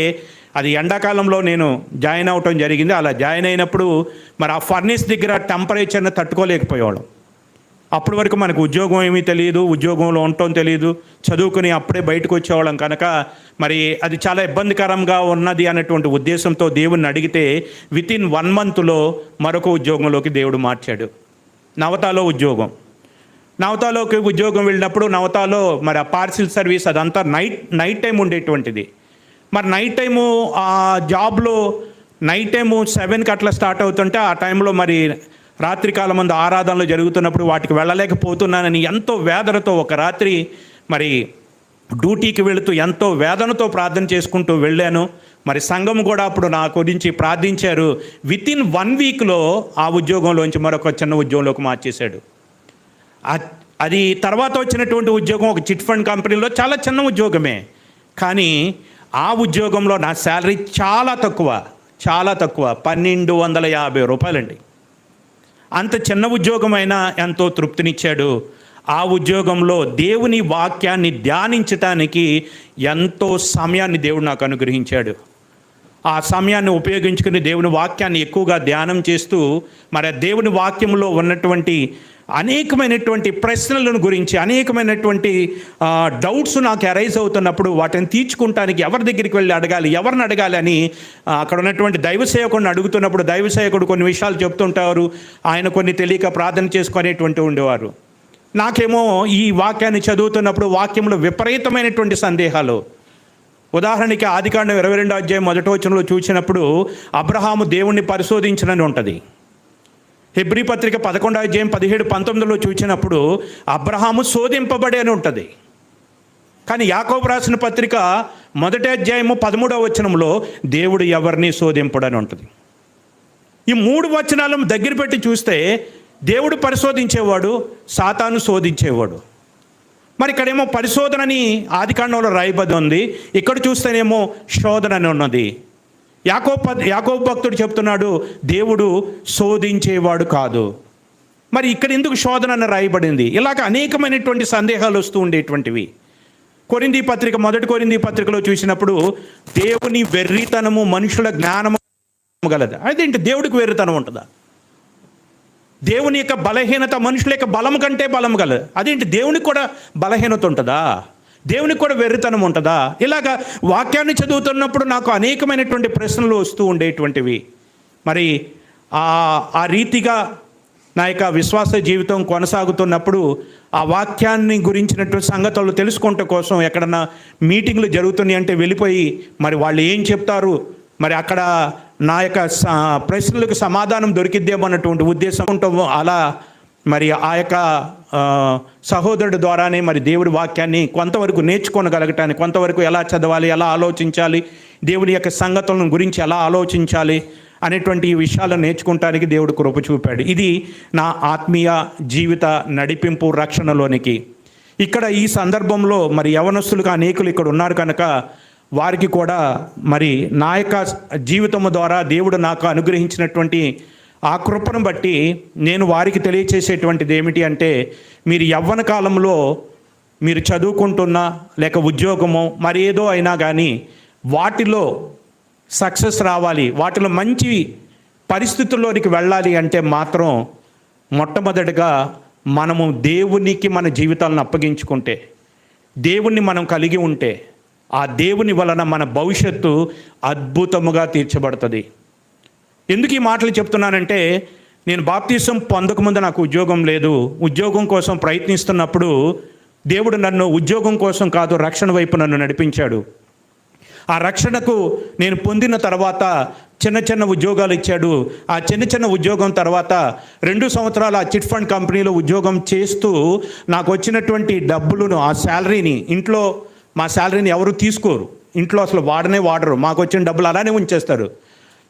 అది ఎండాకాలంలో నేను జాయిన్ అవ్వటం జరిగింది. అలా జాయిన్ అయినప్పుడు మరి ఆ ఫర్నిస్ దగ్గర టెంపరేచర్ని తట్టుకోలేకపోయేవాళ్ళం. అప్పటి వరకు మనకు ఉద్యోగం ఏమీ తెలియదు, ఉద్యోగంలో ఉండటం తెలియదు, చదువుకుని అప్పుడే బయటకు వచ్చేవాళ్ళం కనుక మరి అది చాలా ఇబ్బందికరంగా ఉన్నది అన్నటువంటి ఉద్దేశంతో దేవుణ్ణి అడిగితే వితిన్ 1 మంత్లో మరొక ఉద్యోగంలోకి దేవుడు మార్చాడు. నవతాలో నవతాలోకి ఉద్యోగం వెళ్ళినప్పుడు నవతాలో మరి ఆ పార్సిల్ సర్వీస్ అదంతా నైట్ టైం ఉండేటువంటిది. మరి నైట్ టైము ఆ జాబ్లో నైట్ టైము 7కి అట్లా స్టార్ట్ అవుతుంటే ఆ టైంలో మరి రాత్రికాలం మంది ఆరాధనలు జరుగుతున్నప్పుడు వాటికి వెళ్ళలేకపోతున్నానని ఎంతో వేదనతో ఒక రాత్రి మరి డ్యూటీకి వెళుతూ ఎంతో వేదనతో ప్రార్థన చేసుకుంటూ వెళ్ళాను. మరి సంఘం కూడా అప్పుడు నా గురించి ప్రార్థించారు. వితిన్ 1 వీక్లో ఆ ఉద్యోగంలోంచి మరొక చిన్న ఉద్యోగంలోకి మార్చేశాడు. అది తర్వాత వచ్చినటువంటి ఉద్యోగం ఒక చిట్ ఫండ్ కంపెనీలో చాలా చిన్న ఉద్యోగమే. కానీ ఆ ఉద్యోగంలో నా శాలరీ చాలా తక్కువ 1250 రూపాయలండి. అంత చిన్న ఉద్యోగమైనా ఎంతో తృప్తినిచ్చాడు. ఆ ఉద్యోగంలో దేవుని వాక్యాన్ని ధ్యానించటానికి ఎంతో సమయాన్ని దేవుడు నాకు అనుగ్రహించాడు. ఆ సమయాన్ని ఉపయోగించుకుని దేవుని వాక్యాన్ని ఎక్కువగా ధ్యానం చేస్తూ మరి దేవుని వాక్యంలో ఉన్నటువంటి అనేకమైనటువంటి ప్రశ్నలను గురించి అనేకమైనటువంటి డౌట్స్ నాకు అరైజ్ అవుతున్నప్పుడు వాటిని తీర్చుకుంటానికి ఎవరి దగ్గరికి వెళ్ళి అడగాలి, ఎవరిని అడగాలి అని అక్కడ ఉన్నటువంటి దైవ సేవకుడిని అడుగుతున్నప్పుడు దైవ సేవకుడు కొన్ని విషయాలు చెప్తుంటారు. ఆయన కొన్ని తెలియక ప్రార్థన చేసుకునేటువంటి ఉండేవారు. నాకేమో ఈ వాక్యాన్ని చదువుతున్నప్పుడు వాక్యంలో విపరీతమైనటువంటి సందేహాలు. ఉదాహరణకి ఆదికాండం 22వ అధ్యాయం 1వ వచనంలో చూసినప్పుడు అబ్రహాము దేవుణ్ణి పరిశోధించనని ఉంటుంది. హెబ్రీ పత్రిక 11వ అధ్యాయం 17-19లో చూసినప్పుడు అబ్రహాము శోధింపబడి అని ఉంటుంది. కానీ యాకోబు రాసిన పత్రిక 1వ అధ్యాయము 13వ వచనంలో దేవుడు ఎవరిని శోధింపడని ఉంటుంది. ఈ 3 వచనాలను దగ్గర పెట్టి చూస్తే దేవుడు పరిశోధించేవాడు, సాతాను శోధించేవాడు. మరి ఇక్కడేమో పరిశోధనని ఆదికాండంలో రాయబడి ఉంది, ఇక్కడ చూస్తేనేమో శోధన అని ఉన్నది. యాకోబు భక్తుడు చెప్తున్నాడు దేవుడు శోధించేవాడు కాదు. మరి ఇక్కడ ఎందుకు శోధన అని రాయబడింది? ఇలాగ అనేకమైనటువంటి సందేహాలు వస్తూ ఉండేటువంటివి. మొదటి కొరింథీ పత్రికలో చూసినప్పుడు దేవుని వెర్రితనము మనుషుల జ్ఞానము గలదు. అదేంటి, దేవుడికి వెర్రితనం ఉంటుందా? దేవుని యొక్క బలహీనత మనుషుల యొక్క బలం కంటే బలం గలదు. అదేంటి, దేవునికి కూడా బలహీనత ఉంటుందా? దేవునికి కూడా వెర్రితనం ఉంటుందా? ఇలాగ వాక్యాన్ని చదువుతున్నప్పుడు నాకు అనేకమైనటువంటి ప్రశ్నలు వస్తూ ఉండేటువంటివి. మరి ఆ రీతిగా నా యొక్క విశ్వాస జీవితం కొనసాగుతున్నప్పుడు ఆ వాక్యాన్ని గురించినటువంటి సంగతులు తెలుసుకుంటే కోసం ఎక్కడన్నా మీటింగ్లు జరుగుతున్నాయి అంటే వెళ్ళిపోయి మరి వాళ్ళు ఏం చెప్తారు, మరి అక్కడ నా యొక్క ప్రశ్నలకు సమాధానం దొరికిద్దేమో అన్నటువంటి ఉద్దేశం ఉంటాము. అలా మరి ఆ యొక్క సహోదరుడి ద్వారానే మరి దేవుడి వాక్యాన్ని కొంతవరకు నేర్చుకోగలగటానికి, కొంతవరకు ఎలా చదవాలి, ఎలా ఆలోచించాలి, దేవుని యొక్క సంగతులను గురించి ఎలా ఆలోచించాలి అనేటువంటి ఈ విషయాలను నేర్చుకుంటానికి దేవుడు కృప చూపాడు. ఇది నా ఆత్మీయ జీవిత నడిపింపు రక్షణలోనికి. ఇక్కడ ఈ సందర్భంలో మరి యవనస్తులుగా అనేకులు ఇక్కడ ఉన్నారు కనుక వారికి కూడా మరి నా యొక్క జీవితము ద్వారా దేవుడు నాకు అనుగ్రహించినటువంటి ఆ కృపను బట్టి నేను వారికి తెలియచేసేటువంటిది ఏమిటి అంటే, మీరు యవ్వన కాలంలో మీరు చదువుకుంటున్నా లేక ఉద్యోగమో మరి ఏదో అయినా కానీ వాటిలో సక్సెస్ రావాలి, వాటిలో మంచి పరిస్థితుల్లోనికి వెళ్ళాలి అంటే మాత్రం మొట్టమొదటిగా మనము దేవునికి మన జీవితాలను అప్పగించుకుంటే, దేవుణ్ణి మనం కలిగి ఉంటే ఆ దేవుని వలన మన భవిష్యత్తు అద్భుతముగా తీర్చబడుతుంది. ఎందుకు ఈ మాటలు చెప్తున్నానంటే, నేను బాప్తీసం పొందకముందు నాకు ఉద్యోగం లేదు. ఉద్యోగం కోసం ప్రయత్నిస్తున్నప్పుడు దేవుడు నన్ను ఉద్యోగం కోసం కాదు, రక్షణ వైపు నన్ను నడిపించాడు. ఆ రక్షణకు నేను పొందిన తర్వాత చిన్న చిన్న ఉద్యోగాలు ఇచ్చాడు. ఆ చిన్న చిన్న ఉద్యోగం తర్వాత 2 సంవత్సరాలు ఆ చిట్ ఫండ్ కంపెనీలో ఉద్యోగం చేస్తూ నాకు వచ్చినటువంటి డబ్బులను, ఆ శాలరీని, ఇంట్లో మా శాలరీని ఎవరు తీసుకోరు, ఇంట్లో అసలు వాడరు, మాకు వచ్చిన డబ్బులు అలానే ఉంచేస్తారు.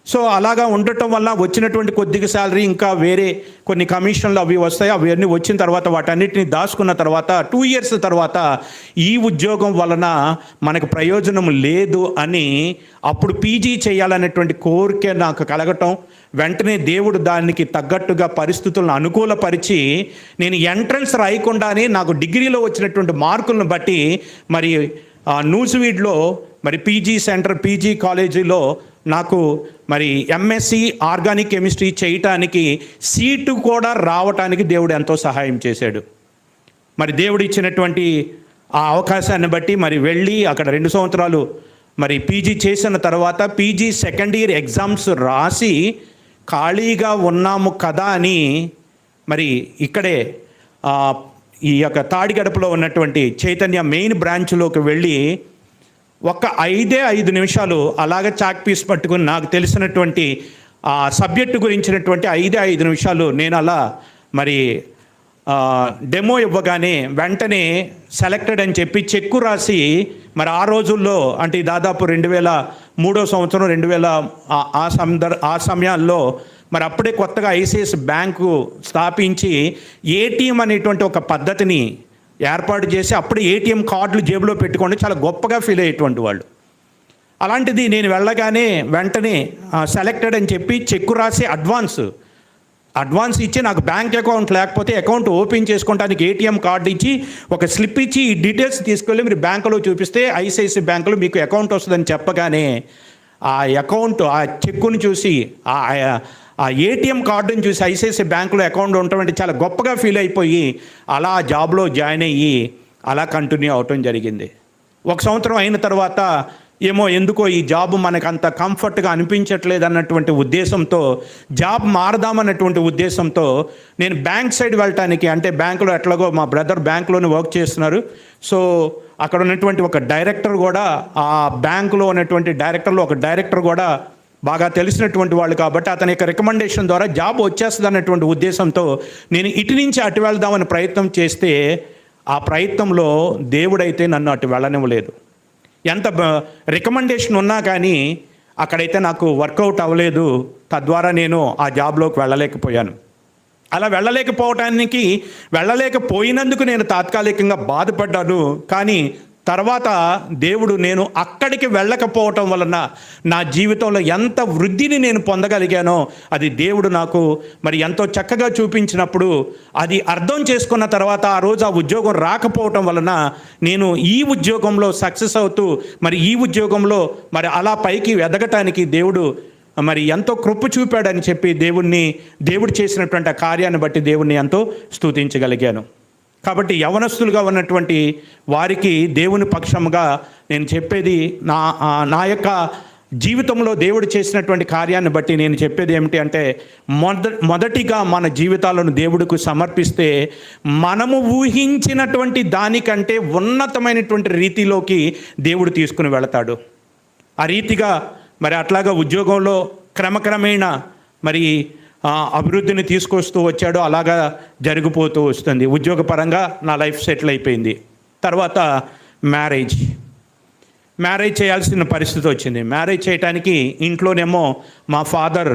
సో అలాగా ఉండటం వల్ల వచ్చినటువంటి కొద్దిగా శాలరీ, ఇంకా వేరే కొన్ని కమిషన్లు అవి వస్తాయి. అవన్నీ వచ్చిన తర్వాత వాటన్నిటిని దాచుకున్న తర్వాత 2 years తర్వాత ఈ ఉద్యోగం వలన మనకు ప్రయోజనం లేదు అని అప్పుడు పీజీ చేయాలనేటువంటి కోరిక నాకు కలగటం, వెంటనే దేవుడు దానికి తగ్గట్టుగా పరిస్థితులను అనుకూలపరిచి నేను ఎంట్రన్స్ రాయకుండానే నాకు డిగ్రీలో వచ్చినటువంటి మార్కులను బట్టి మరి నూజివీడ్లో మరి పీజీ కాలేజీలో నాకు మరి ఎంఎస్సి ఆర్గానిక్ కెమిస్ట్రీ చేయటానికి సీటు కూడా రావటానికి దేవుడు ఎంతో సహాయం చేశాడు. మరి దేవుడు ఇచ్చినటువంటి ఆ అవకాశాన్ని బట్టి మరి వెళ్ళి అక్కడ 2 సంవత్సరాలు మరి పీజీ చేసిన తర్వాత పీజీ సెకండ్ ఇయర్ ఎగ్జామ్స్ రాసి ఖాళీగా ఉన్నాము కదా అని మరి ఇక్కడే ఈ యొక్క తాడిగడపలో ఉన్నటువంటి చైతన్య మెయిన్ బ్రాంచ్లోకి వెళ్ళి ఒక 5 నిమిషాలు అలాగ చాక్ పీస్ పట్టుకుని నాకు తెలిసినటువంటి ఆ సబ్జెక్టు గురించినటువంటి 5 నిమిషాలు నేను అలా మరి డెమో ఇవ్వగానే వెంటనే సెలెక్టెడ్ అని చెప్పి చెక్కు రాసి మరి ఆ రోజుల్లో అంటే దాదాపు 2003 సంవత్సరం ఆ సమయాల్లో మరి అప్పుడే కొత్తగా ఐసిఐసిఐ బ్యాంకు స్థాపించి ఏటీఎం అనేటువంటి ఒక పద్ధతిని ఏర్పాటు చేసి అప్పుడు ఏటీఎం కార్డులు జేబులో పెట్టుకోండి చాలా గొప్పగా ఫీల్ అయ్యేటువంటి వాళ్ళు. అలాంటిది నేను వెళ్ళగానే వెంటనే సెలెక్టెడ్ అని చెప్పి చెక్కు రాసి అడ్వాన్స్ ఇచ్చి నాకు బ్యాంక్ అకౌంట్ లేకపోతే అకౌంట్ ఓపెన్ చేసుకోవడానికి ఏటీఎం కార్డు ఇచ్చి ఒక స్లిప్ ఇచ్చి ఈ డీటెయిల్స్ తీసుకెళ్ళి మీరు బ్యాంకులో చూపిస్తే ఐసిఐసిఐ బ్యాంకులో మీకు అకౌంట్ వస్తుందని చెప్పగానే ఆ అకౌంట్ ఆ చెక్కుని చూసి ఆ ఏటీఎం కార్డుని చూసి ఐసిఐసిఐ బ్యాంకులో అకౌంట్ ఉండటం చాలా గొప్పగా ఫీల్ అయిపోయి అలా జాబ్లో జాయిన్ అయ్యి అలా కంటిన్యూ అవటం జరిగింది. 1 సంవత్సరం అయిన తర్వాత ఏమో ఎందుకో ఈ జాబ్ మనకు అంత కంఫర్ట్గా అనిపించట్లేదు అన్నటువంటి ఉద్దేశంతో జాబ్ మారదామన్నటువంటి ఉద్దేశంతో నేను బ్యాంక్ సైడ్ వెళ్ళటానికి, అంటే బ్యాంకులో ఎట్లాగో మా బ్రదర్ బ్యాంకులోనే వర్క్ చేస్తున్నారు. సో అక్కడ ఉన్నటువంటి ఒక డైరెక్టర్ కూడా, ఆ బ్యాంకులో ఉన్నటువంటి డైరెక్టర్లో ఒక డైరెక్టర్ కూడా బాగా తెలిసినటువంటి వాళ్ళు కాబట్టి అతని యొక్క రికమెండేషన్ ద్వారా జాబ్ వచ్చేస్తుంది అన్నటువంటి ఉద్దేశంతో నేను ఇటు నుంచి అటు వెళ్దామని ప్రయత్నం చేస్తే ఆ ప్రయత్నంలో దేవుడైతే నన్ను అటు వెళ్ళనివ్వలేదు. ఎంత రికమెండేషన్ ఉన్నా కానీ అక్కడైతే నాకు వర్కౌట్ అవ్వలేదు. తద్వారా నేను ఆ జాబ్లోకి వెళ్ళలేకపోయాను. అలా వెళ్ళలేకపోయినందుకు నేను తాత్కాలికంగా బాధపడ్డాను. కానీ తర్వాత దేవుడు నేను అక్కడికి వెళ్ళకపోవటం వలన నా జీవితంలో ఎంత వృద్ధిని నేను పొందగలిగానో అది దేవుడు నాకు మరి ఎంతో చక్కగా చూపించినప్పుడు అది అర్థం చేసుకున్న తర్వాత ఆ రోజు ఆ ఉద్యోగం రాకపోవటం వలన నేను ఈ ఉద్యోగంలో సక్సెస్ అవుతూ మరి ఈ ఉద్యోగంలో మరి అలా పైకి ఎదగటానికి దేవుడు మరి ఎంతో కృప చూపాడని చెప్పి దేవుడు చేసినటువంటి ఆ కార్యాన్ని బట్టి దేవుణ్ణి ఎంతో స్తుతించగలిగాను. కాబట్టి యవనస్తులుగా ఉన్నటువంటి వారికి దేవుని పక్షముగా నేను చెప్పేది నా యొక్క జీవితంలో దేవుడు చేసినటువంటి కార్యాన్ని బట్టి నేను చెప్పేది ఏమిటి అంటే మొదటిగా మన జీవితాలను దేవుడికి సమర్పిస్తే మనము ఊహించినటువంటి దానికంటే ఉన్నతమైనటువంటి రీతిలోకి దేవుడు తీసుకుని వెళతాడు. ఆ రీతిగా మరి అట్లాగా ఉద్యోగంలో క్రమక్రమేణా మరి అభివృద్ధిని తీసుకొస్తూ వచ్చాడు. అలాగా జరిగిపోతూ వస్తుంది. ఉద్యోగపరంగా నా లైఫ్ సెటిల్ అయిపోయింది. తర్వాత మ్యారేజ్ చేయాల్సిన పరిస్థితి వచ్చింది. మ్యారేజ్ చేయడానికి ఇంట్లోనేమో మా ఫాదర్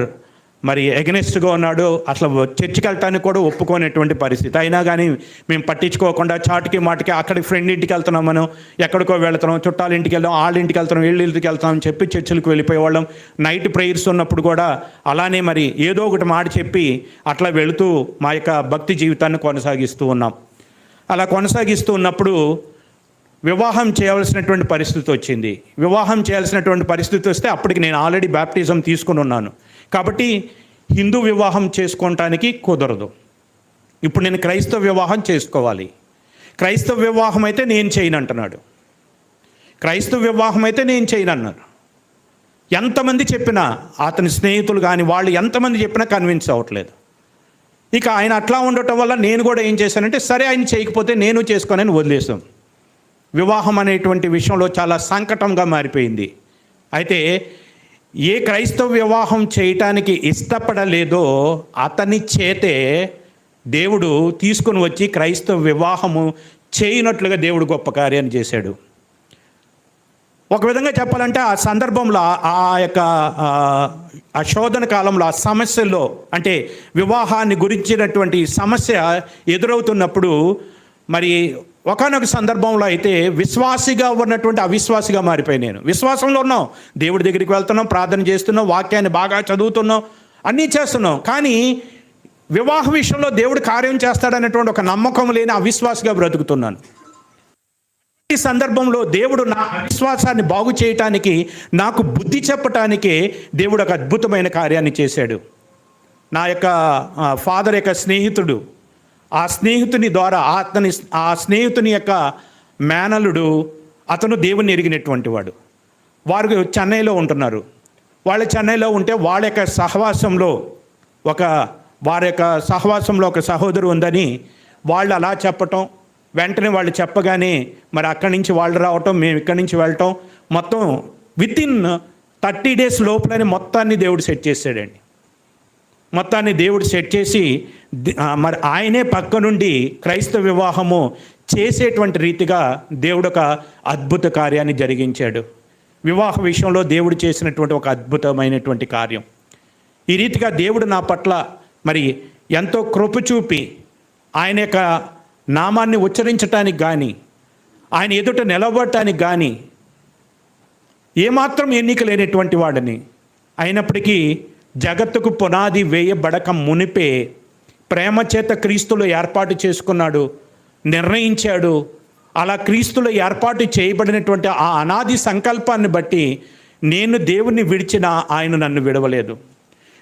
మరి ఎగనెస్ట్గా ఉన్నాడు. అసలు చర్చికి వెళ్ళటానికి కూడా ఒప్పుకోనేటువంటి పరిస్థితి. అయినా కానీ మేము పట్టించుకోకుండా చాటుకి మాటికి అక్కడికి ఫ్రెండ్ ఇంటికి వెళ్తున్నాం, మనం ఎక్కడికో వెళ్తున్నాం, చుట్టాల ఇంటికి వెళ్తాం, వాళ్ళ ఇంటికి వెళ్తాం, వీళ్ళ ఇంటికి వెళ్తాం అని చెప్పి చర్చిలకు వెళ్ళిపోయేవాళ్ళం. నైట్ ప్రేయర్స్ ఉన్నప్పుడు కూడా అలానే మరి ఏదో ఒకటి మాట చెప్పి అట్లా వెళుతూ మా యొక్క భక్తి జీవితాన్ని కొనసాగిస్తూ ఉన్నాం. అలా కొనసాగిస్తూ ఉన్నప్పుడు వివాహం చేయాల్సినటువంటి పరిస్థితి వచ్చింది. వివాహం చేయాల్సినటువంటి పరిస్థితి వస్తే అప్పటికి నేను ఆల్రెడీ బాప్టిజం తీసుకుని ఉన్నాను కాబట్టి హిందూ వివాహం చేసుకోవటానికి కుదరదు. ఇప్పుడు నేను క్రైస్తవ వివాహం చేసుకోవాలి. క్రైస్తవ వివాహం అయితే నేను చేయను అంటున్నాడు. క్రైస్తవ వివాహం అయితే నేను చేయను అన్నారు. ఎంతమంది చెప్పినా, అతని స్నేహితులు కానీ వాళ్ళు ఎంతమంది చెప్పినా కన్విన్స్ అవ్వట్లేదు. ఇక ఆయన అట్లా ఉండటం వల్ల నేను కూడా ఏం చేశానంటే, సరే ఆయన చేయకపోతే నేను చేసుకోనని వదిలేసాం. వివాహం అనేటువంటి విషయంలో చాలా సంకటంగా మారిపోయింది. అయితే ఏ క్రైస్తవ వివాహం చేయటానికి ఇష్టపడలేదో అతని చేతే దేవుడు తీసుకుని వచ్చి క్రైస్తవ వివాహము చేయనట్లుగా దేవుడు గొప్ప కార్యాన్ని చేశాడు. ఒక విధంగా చెప్పాలంటే ఆ సందర్భంలో ఆ యొక్క ఆ శోధన కాలంలో ఆ సమస్యలో, అంటే వివాహాన్ని గురించినటువంటి సమస్య ఎదురవుతున్నప్పుడు, మరి ఒకానొక సందర్భంలో అయితే విశ్వాసిగా ఉన్నటువంటి అవిశ్వాసిగా మారిపోయి, నేను విశ్వాసంలో ఉన్నాం, దేవుడి దగ్గరికి వెళ్తున్నాం, ప్రార్థన చేస్తున్నాం, వాక్యాన్ని బాగా చదువుతున్నాం, అన్నీ చేస్తున్నాం, కానీ వివాహ విషయంలో దేవుడు కార్యం చేస్తాడనేటువంటి ఒక నమ్మకం లేని అవిశ్వాసిగా బ్రతుకుతున్నాను. ఈ సందర్భంలో దేవుడు నా విశ్వాసాన్ని బాగు చేయటానికి, నాకు బుద్ధి చెప్పటానికే దేవుడు ఒక అద్భుతమైన కార్యాన్ని చేశాడు. నా యొక్క ఫాదర్ యొక్క స్నేహితుడు, ఆ స్నేహితుని ద్వారా ఆ స్నేహితుని యొక్క మేనలుడు, అతను దేవుని ఎరిగినటువంటి వాడు. వారు చెన్నైలో ఉంటున్నారు. వాళ్ళు చెన్నైలో ఉంటే వారి యొక్క సహవాసంలో ఒక సహోదరు ఉందని వాళ్ళు అలా చెప్పటం, వెంటనే వాళ్ళు చెప్పగానే మరి అక్కడి నుంచి వాళ్ళు రావటం, మేము ఇక్కడి నుంచి వెళ్ళటం, మొత్తం వితిన్ 30 days లోపలనే మొత్తాన్ని దేవుడు సెట్ చేశాడండి. మొత్తాన్ని దేవుడు సెట్ చేసి మరి ఆయనే పక్క నుండి క్రైస్తవ వివాహము చేసేటువంటి రీతిగా దేవుడు ఒక అద్భుత కార్యాన్ని జరిగించాడు. వివాహ విషయంలో దేవుడు చేసినటువంటి ఒక అద్భుతమైనటువంటి కార్యం. ఈ రీతిగా దేవుడు నా పట్ల మరి ఎంతో కృప చూపి ఆయన యొక్క నామాన్ని ఉచ్చరించటానికి కానీ, ఆయన ఎదుట నిలబడటానికి కానీ ఏమాత్రం ఎన్నిక లేనటువంటి వాడిని అయినప్పటికీ, జగత్తుకు పునాది వేయబడక మునిపే ప్రేమ చేత క్రీస్తులో ఏర్పాటు చేసుకున్నాడు, నిర్ణయించాడు. అలా క్రీస్తులో ఏర్పాటు చేయబడినటువంటి ఆ అనాది సంకల్పాన్ని బట్టి నేను దేవుణ్ణి విడిచినా ఆయన నన్ను విడవలేదు.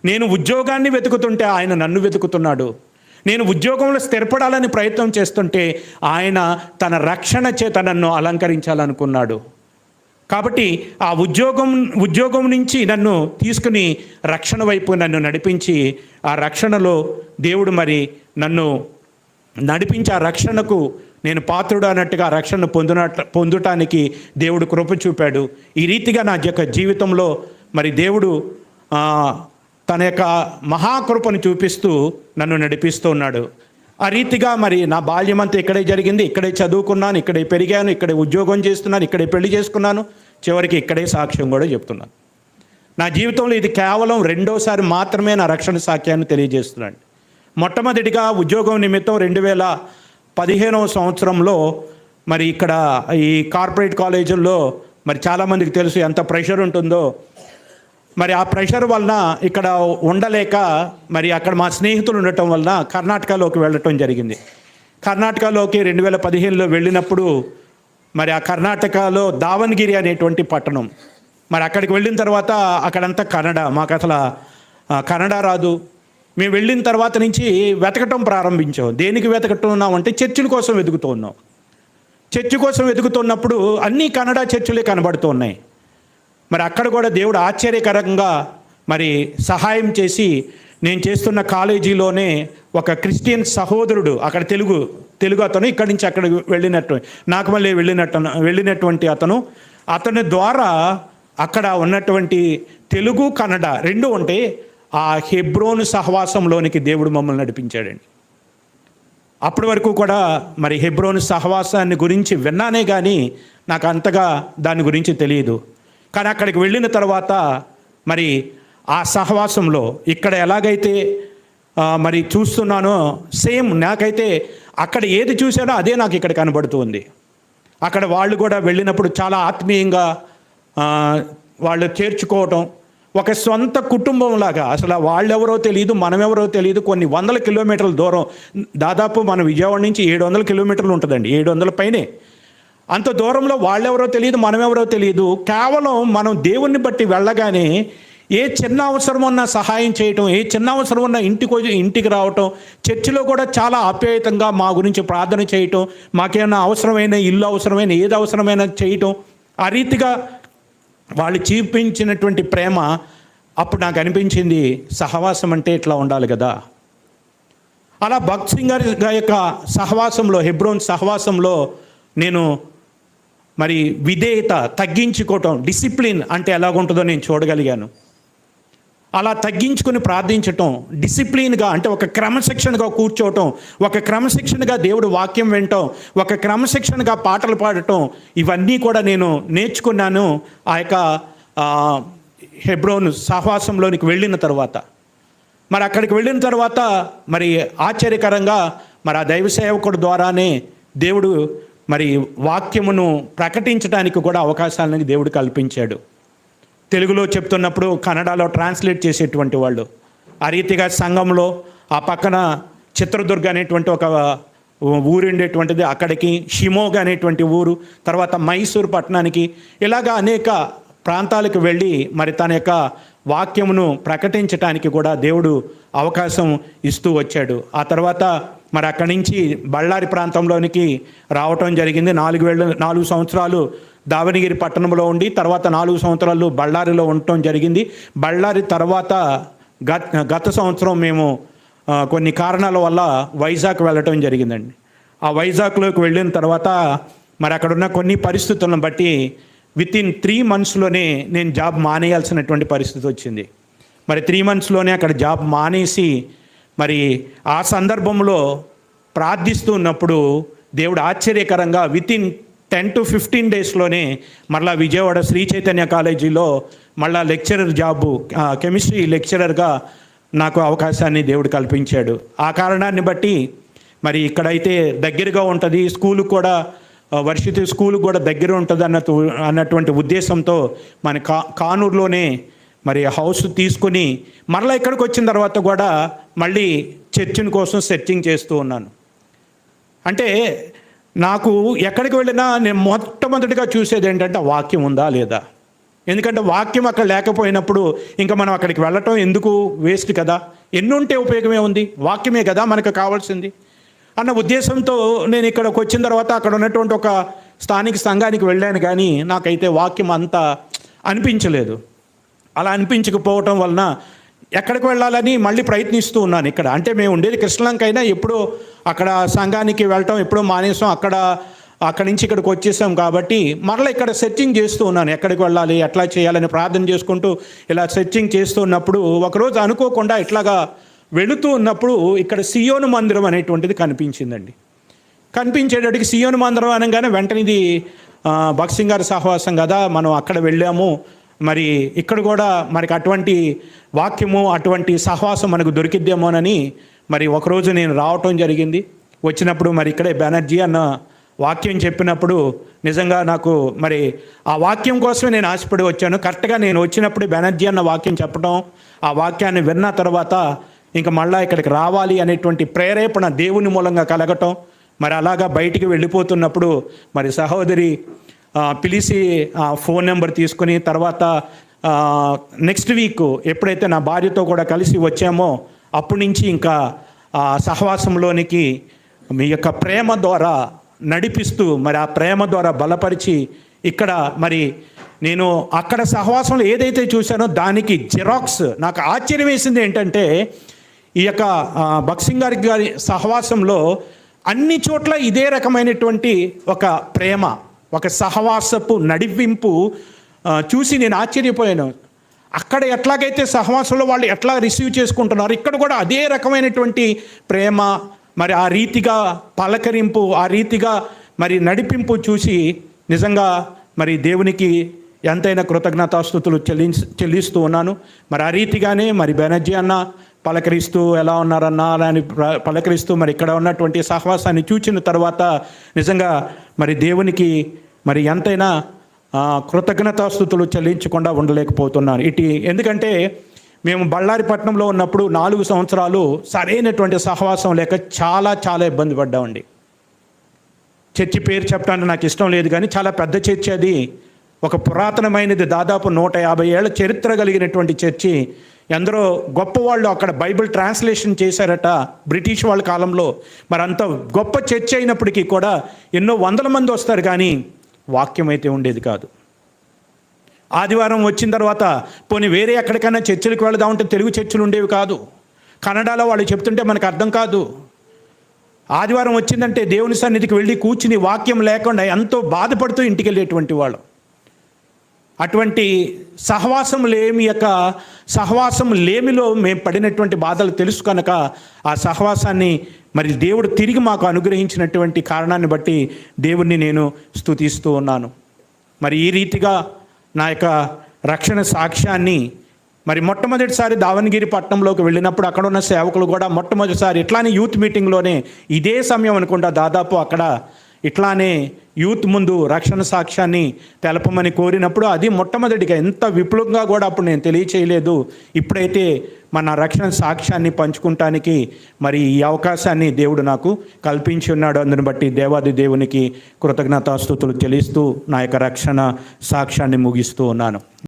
నేను ఉద్యోగాన్ని వెతుకుతుంటే ఆయన నన్ను వెతుకుతున్నాడు. నేను ఉద్యోగంలో స్థిరపడాలని ప్రయత్నం చేస్తుంటే ఆయన తన రక్షణ చేత నన్ను అలంకరించాలనుకున్నాడు. కాబట్టి ఆ ఉద్యోగం నుంచి నన్ను తీసుకుని రక్షణ వైపు నన్ను నడిపించి, ఆ రక్షణలో దేవుడు మరి నన్ను నడిపించి ఆ రక్షణకు నేను పాత్రుడు అన్నట్టుగా ఆ రక్షణ పొందటానికి దేవుడు కృప చూపాడు. ఈ రీతిగా నా యొక్క జీవితంలో మరి దేవుడు తన యొక్క మహాకృపను చూపిస్తూ నన్ను నడిపిస్తూ ఉన్నాడు. ఆ రీతిగా మరి నా బాల్యం అంతా ఇక్కడే జరిగింది, ఇక్కడే చదువుకున్నాను, ఇక్కడే పెరిగాను, ఇక్కడే ఉద్యోగం చేస్తున్నాను, ఇక్కడే పెళ్లి చేసుకున్నాను, చివరికి ఇక్కడే సాక్ష్యం కూడా చెప్తున్నాను. నా జీవితంలో ఇది కేవలం 2వసారి మాత్రమే నా రక్షణ సాక్ష్యాన్ని తెలియజేస్తున్నాను. మొట్టమొదటిగా ఉద్యోగం నిమిత్తం 2015వ సంవత్సరంలో మరి ఇక్కడ ఈ కార్పొరేట్ కాలేజీల్లో మరి చాలామందికి తెలుసు ఎంత ప్రెషర్ ఉంటుందో. మరి ఆ ప్రెషర్ వలన ఇక్కడ ఉండలేక మరి అక్కడ మా స్నేహితులు ఉండటం వలన కర్ణాటకలోకి వెళ్ళటం జరిగింది. కర్ణాటకలోకి 2015లో వెళ్ళినప్పుడు మరి ఆ కర్ణాటకలో దావణగిరి అనేటువంటి పట్టణం, మరి అక్కడికి వెళ్ళిన తర్వాత అక్కడంతా కన్నడ, మాకు అసలు కన్నడ రాదు. మేము వెళ్ళిన తర్వాత నుంచి వెతకటం ప్రారంభించాం. దేనికి వెతకట్టున్నామంటే చర్చిల కోసం వెతుకుతూ ఉన్నాం. చర్చి కోసం వెతుకుతున్నప్పుడు అన్నీ కన్నడ చర్చిలే కనబడుతూ ఉన్నాయి. మరి అక్కడ కూడా దేవుడు ఆశ్చర్యకరంగా మరి సహాయం చేసి, నేను చేస్తున్న కాలేజీలోనే ఒక క్రిస్టియన్ సహోదరుడు, అక్కడ తెలుగు అతను ఇక్కడి నుంచి అక్కడికి నాకు మళ్ళీ వెళ్ళినటువంటి అతని ద్వారా అక్కడ ఉన్నటువంటి తెలుగు కన్నడ 2 ఉంటే ఆ హెబ్రోను సహవాసంలోనికి దేవుడు మమ్మల్ని నడిపించాడండి. అప్పటి వరకు కూడా మరి హెబ్రోను సహవాసాన్ని గురించి విన్నానే కానీ నాకు అంతగా దాని గురించి తెలియదు. కానీ అక్కడికి వెళ్ళిన తర్వాత మరి ఆ సహవాసంలో ఇక్కడ ఎలాగైతే మరి చూస్తున్నానో సేమ్ నాకైతే అక్కడ ఏది చూశానో అదే నాకు ఇక్కడ కనబడుతుంది. అక్కడ వాళ్ళు కూడా వెళ్ళినప్పుడు చాలా ఆత్మీయంగా వాళ్ళు చేర్చుకోవటం, ఒక సొంత కుటుంబంలాగా. అసలు వాళ్ళెవరో తెలియదు, మనమెవరో తెలియదు. కొన్ని 100 కిలోమీటర్ల దూరం, దాదాపు మన విజయవాడ నుంచి 700 కిలోమీటర్లు ఉంటుందండి, 700 పైనే. అంత దూరంలో వాళ్ళెవరో తెలియదు, మనమెవరో తెలియదు. కేవలం మనం దేవుణ్ణి బట్టి వెళ్ళగానే ఏ చిన్న అవసరం ఉన్నా సహాయం చేయటం, ఏ చిన్న అవసరం ఉన్నా ఇంటికి రావటం, చర్చిలో కూడా చాలా ఆప్యాయతంగా మా గురించి ప్రార్థన చేయటం, మాకేమైనా అవసరమైన ఇల్లు అవసరమైన ఏది అవసరమైనా చేయటం, ఆ రీతిగా వాళ్ళు చూపించినటువంటి ప్రేమ అప్పుడు నాకు అనిపించింది, సహవాసం అంటే ఇట్లా ఉండాలి కదా. అలా భగత్ సింగ్ గారి యొక్క సహవాసంలో, హెబ్రోన్ సహవాసంలో నేను మరి విధేయత, తగ్గించుకోవటం, డిసిప్లిన్ అంటే ఎలాగుంటుందో నేను చూడగలిగాను. అలా తగ్గించుకొని ప్రార్థించటం, డిసిప్లిన్గా అంటే ఒక క్రమశిక్షణగా కూర్చోవటం, ఒక క్రమశిక్షణగా దేవుడు వాక్యం వినటం, ఒక క్రమశిక్షణగా పాటలు పాడటం, ఇవన్నీ కూడా నేను నేర్చుకున్నాను ఆ యొక్క హెబ్రోన్ సహవాసంలోనికి వెళ్ళిన తర్వాత. మరి అక్కడికి వెళ్ళిన తర్వాత మరి ఆశ్చర్యకరంగా మరి ఆ దైవ సేవకుడు ద్వారానే దేవుడు మరి వాక్యమును ప్రకటించడానికి కూడా అవకాశాలను దేవుడు కల్పించాడు. తెలుగులో చెప్తున్నప్పుడు కన్నడలో ట్రాన్స్లేట్ చేసేటువంటి వాళ్ళు, ఆ రీతిగా సంఘంలో ఆ పక్కన చిత్రదుర్గ అనేటువంటి ఒక ఊరు ఉండేటువంటిది, అక్కడికి షిమోగా అనేటువంటి ఊరు, తర్వాత మైసూరు పట్టణానికి, ఇలాగా అనేక ప్రాంతాలకు వెళ్ళి మరి తన యొక్క వాక్యమును ప్రకటించటానికి కూడా దేవుడు అవకాశం ఇస్తూ వచ్చాడు. ఆ తర్వాత మరి అక్కడి నుంచి బళ్ళారి ప్రాంతంలోనికి రావటం జరిగింది. 4 సంవత్సరాలు దావణగిరి పట్టణంలో ఉండి తర్వాత 4 సంవత్సరాలు బళ్ళారిలో ఉండటం జరిగింది. బళ్ళారి తర్వాత గత సంవత్సరం మేము కొన్ని కారణాల వల్ల వైజాగ్ వెళ్ళటం జరిగిందండి. ఆ వైజాగ్లోకి వెళ్ళిన తర్వాత మరి అక్కడున్న కొన్ని పరిస్థితులను బట్టి వితిన్ 3 monthsలోనే నేను జాబ్ మానేయాల్సినటువంటి పరిస్థితి వచ్చింది. మరి 3 monthsలోనే అక్కడ జాబ్ మానేసి మరి ఆ సందర్భంలో ప్రార్థిస్తూ ఉన్నప్పుడు దేవుడు ఆశ్చర్యకరంగా వితిన్ 10 to 15 daysలోనే మళ్ళా విజయవాడ శ్రీ చైతన్య కాలేజీలో మళ్ళా లెక్చరర్ జాబు, కెమిస్ట్రీ లెక్చరర్గా నాకు అవకాశాన్ని దేవుడు కల్పించాడు. ఆ కారణాన్ని బట్టి మరి ఇక్కడైతే దగ్గరగా ఉంటుంది, స్కూలు కూడా వర్షిత స్కూల్ కూడా దగ్గర ఉంటుంది అన్నటువంటి ఉద్దేశంతో మన కానూరులోనే మరి హౌస్ తీసుకుని మరలా ఇక్కడికి వచ్చిన తర్వాత కూడా మళ్ళీ చర్చిని కోసం సెర్చింగ్ చేస్తూ ఉన్నాను. అంటే నాకు ఎక్కడికి వెళ్ళినా నేను మొట్టమొదటిగా చూసేది ఏంటంటే వాక్యం ఉందా లేదా. ఎందుకంటే వాక్యం అక్కడ లేకపోయినప్పుడు ఇంకా మనం అక్కడికి వెళ్ళటం ఎందుకు, వేస్ట్ కదా. ఎన్నుంటే ఉపయోగమే ఉంది, వాక్యమే కదా మనకు కావాల్సింది అన్న ఉద్దేశంతో నేను ఇక్కడికి వచ్చిన తర్వాత అక్కడ ఉన్నటువంటి ఒక స్థానిక సంఘానికి వెళ్ళాను, కానీ నాకైతే వాక్యం అంతా అనిపించలేదు. అలా అనిపించకపోవటం వలన ఎక్కడికి వెళ్ళాలని మళ్ళీ ప్రయత్నిస్తూ ఉన్నాను. ఇక్కడ అంటే మేము ఉండేది కృష్ణలంక అయినా ఎప్పుడో అక్కడ సంఘానికి వెళ్ళటం ఎప్పుడో మానేసాం, అక్కడి నుంచి ఇక్కడికి వచ్చేసాం. కాబట్టి మరలా ఇక్కడ సెర్చింగ్ చేస్తూ ఉన్నాను, ఎక్కడికి వెళ్ళాలి, ఎట్లా చేయాలని ప్రార్థన చేసుకుంటూ ఇలా సెర్చింగ్ చేస్తూ ఉన్నప్పుడు ఒకరోజు అనుకోకుండా ఇట్లాగా వెళుతూ ఉన్నప్పుడు ఇక్కడ సియోను మందిరం అనేటువంటిది కనిపించిందండి. కనిపించేటట్టుకి సియోను మందిరం అనగానే వెంటనే ఇది భగత్ సింగ్ గారి సహవాసం కదా, మనం అక్కడ వెళ్ళాము, మరి ఇక్కడ కూడా మనకి అటువంటి వాక్యము అటువంటి సహవాసం మనకు దొరికిద్దేమోనని మరి ఒకరోజు నేను రావటం జరిగింది. వచ్చినప్పుడు మరి ఇక్కడే బెనర్జీ అన్న వాక్యం చెప్పినప్పుడు నిజంగా నాకు మరి ఆ వాక్యం కోసమే నేను ఆశపడి వచ్చాను. కరెక్ట్గా నేను వచ్చినప్పుడు బెనర్జీ అన్న వాక్యం చెప్పడం, ఆ వాక్యాన్ని విన్న తర్వాత ఇంకా మళ్ళీ ఇక్కడికి రావాలి అనేటువంటి ప్రేరేపణ దేవుని మూలంగా కలగటం. మరి అలాగా బయటికి వెళ్ళిపోతున్నప్పుడు మరి సహోదరి పిలిచి ఫోన్ నెంబర్ తీసుకుని తర్వాత నెక్స్ట్ వీక్ ఎప్పుడైతే నా భార్యతో కూడా కలిసి వచ్చామో అప్పటి నుంచి ఇంకా సహవాసంలోనికి మీ యొక్క ప్రేమ ద్వారా నడిపిస్తూ మరి ఆ ప్రేమ ద్వారా బలపరిచి ఇక్కడ మరి నేను అక్కడ సహవాసంలో ఏదైతే చూశానో దానికి జిరాక్స్. నాకు ఆశ్చర్యం వేసింది ఏంటంటే ఈ యొక్క భగత్ సింగ్ గారి సహవాసంలో అన్ని చోట్ల ఇదే రకమైనటువంటి ఒక ప్రేమ, ఒక సహవాసపు నడిపింపు చూసి నేను ఆశ్చర్యపోయాను. అక్కడ ఎట్లాగైతే సహవాసంలో వాళ్ళు ఎట్లా రిసీవ్ చేసుకుంటున్నారు, ఇక్కడ కూడా అదే రకమైనటువంటి ప్రేమ, మరి ఆ రీతిగా పలకరింపు, ఆ రీతిగా మరి నడిపింపు చూసి నిజంగా మరి దేవునికి ఎంతైనా కృతజ్ఞతాస్తుతులు చెల్లిస్తూ ఉన్నాను. మరి ఆ రీతిగానే మరి బెనర్జీ అన్న పలకరిస్తూ ఎలా ఉన్నారన్నా అని పలకరిస్తూ మరి ఇక్కడ ఉన్నటువంటి సహవాసాన్ని చూచిన తర్వాత నిజంగా మరి దేవునికి మరి ఎంతైనా కృతజ్ఞతాస్తుతులు చెల్లించకుండా ఉండలేకపోతున్నాను. ఎందుకంటే మేము బళ్ళారి పట్టణంలో ఉన్నప్పుడు 4 సంవత్సరాలు సరైనటువంటి సహవాసం లేక చాలా చాలా ఇబ్బంది పడ్డామండి. చర్చి పేరు చెప్పడానికి నాకు ఇష్టం లేదు, కానీ చాలా పెద్ద చర్చి అది. ఒక పురాతనమైనది, దాదాపు 150 ఏళ్ల చరిత్ర కలిగినటువంటి చర్చి. ఎందరో గొప్పవాళ్ళు అక్కడ బైబిల్ ట్రాన్స్లేషన్ చేశారట బ్రిటిష్ వాళ్ళ కాలంలో. మరి అంత గొప్ప చర్చి అయినప్పటికీ కూడా ఎన్నో వందల మంది వస్తారు, కానీ వాక్యం అయితే ఉండేది కాదు. ఆదివారం వచ్చిన తర్వాత పోనీ వేరే ఎక్కడికైనా చర్చిలకు వెళదామంటే తెలుగు చర్చిలు ఉండేవి కాదు. కన్నడలో వాళ్ళు చెప్తుంటే మనకు అర్థం కాదు. ఆదివారం వచ్చిందంటే దేవుని సన్నిధికి వెళ్ళి కూర్చుని వాక్యం లేకుండా ఎంతో బాధపడుతూ ఇంటికి వెళ్ళేటువంటి వాళ్ళు. అటువంటి సహవాసం లేమిలో మేము పడినటువంటి బాధలు తెలుసు కనుక ఆ సహవాసాన్ని మరి దేవుడు తిరిగి మాకు అనుగ్రహించినటువంటి కారణాన్ని బట్టి దేవుణ్ణి నేను స్తుతిస్తూ ఉన్నాను. మరి ఈ రీతిగా నా యొక్క రక్షణ సాక్ష్యాన్ని మరి మొట్టమొదటిసారి దావణగిరి పట్టణంలోకి వెళ్ళినప్పుడు అక్కడ ఉన్న సేవకులు కూడా మొట్టమొదటిసారి ఇట్లానే యూత్ మీటింగ్లోనే ఇదే సమయం అనుకుంటా దాదాపు అక్కడ ఇట్లానే యూత్ ముందు రక్షణ సాక్ష్యాన్ని తెలపమని కోరినప్పుడు అది మొట్టమొదటిగా ఎంత విపులంగా కూడా అప్పుడు నేను తెలియచేయలేదు. ఇప్పుడైతే మన రక్షణ సాక్ష్యాన్ని పంచుకుంటానికి మరి ఈ అవకాశాన్ని దేవుడు నాకు కల్పించి ఉన్నాడు. అందుని బట్టి దేవాది దేవునికి కృతజ్ఞతాస్తుతులు చెల్లిస్తూ నా యొక్క రక్షణ సాక్ష్యాన్ని ముగిస్తూ ఉన్నాను.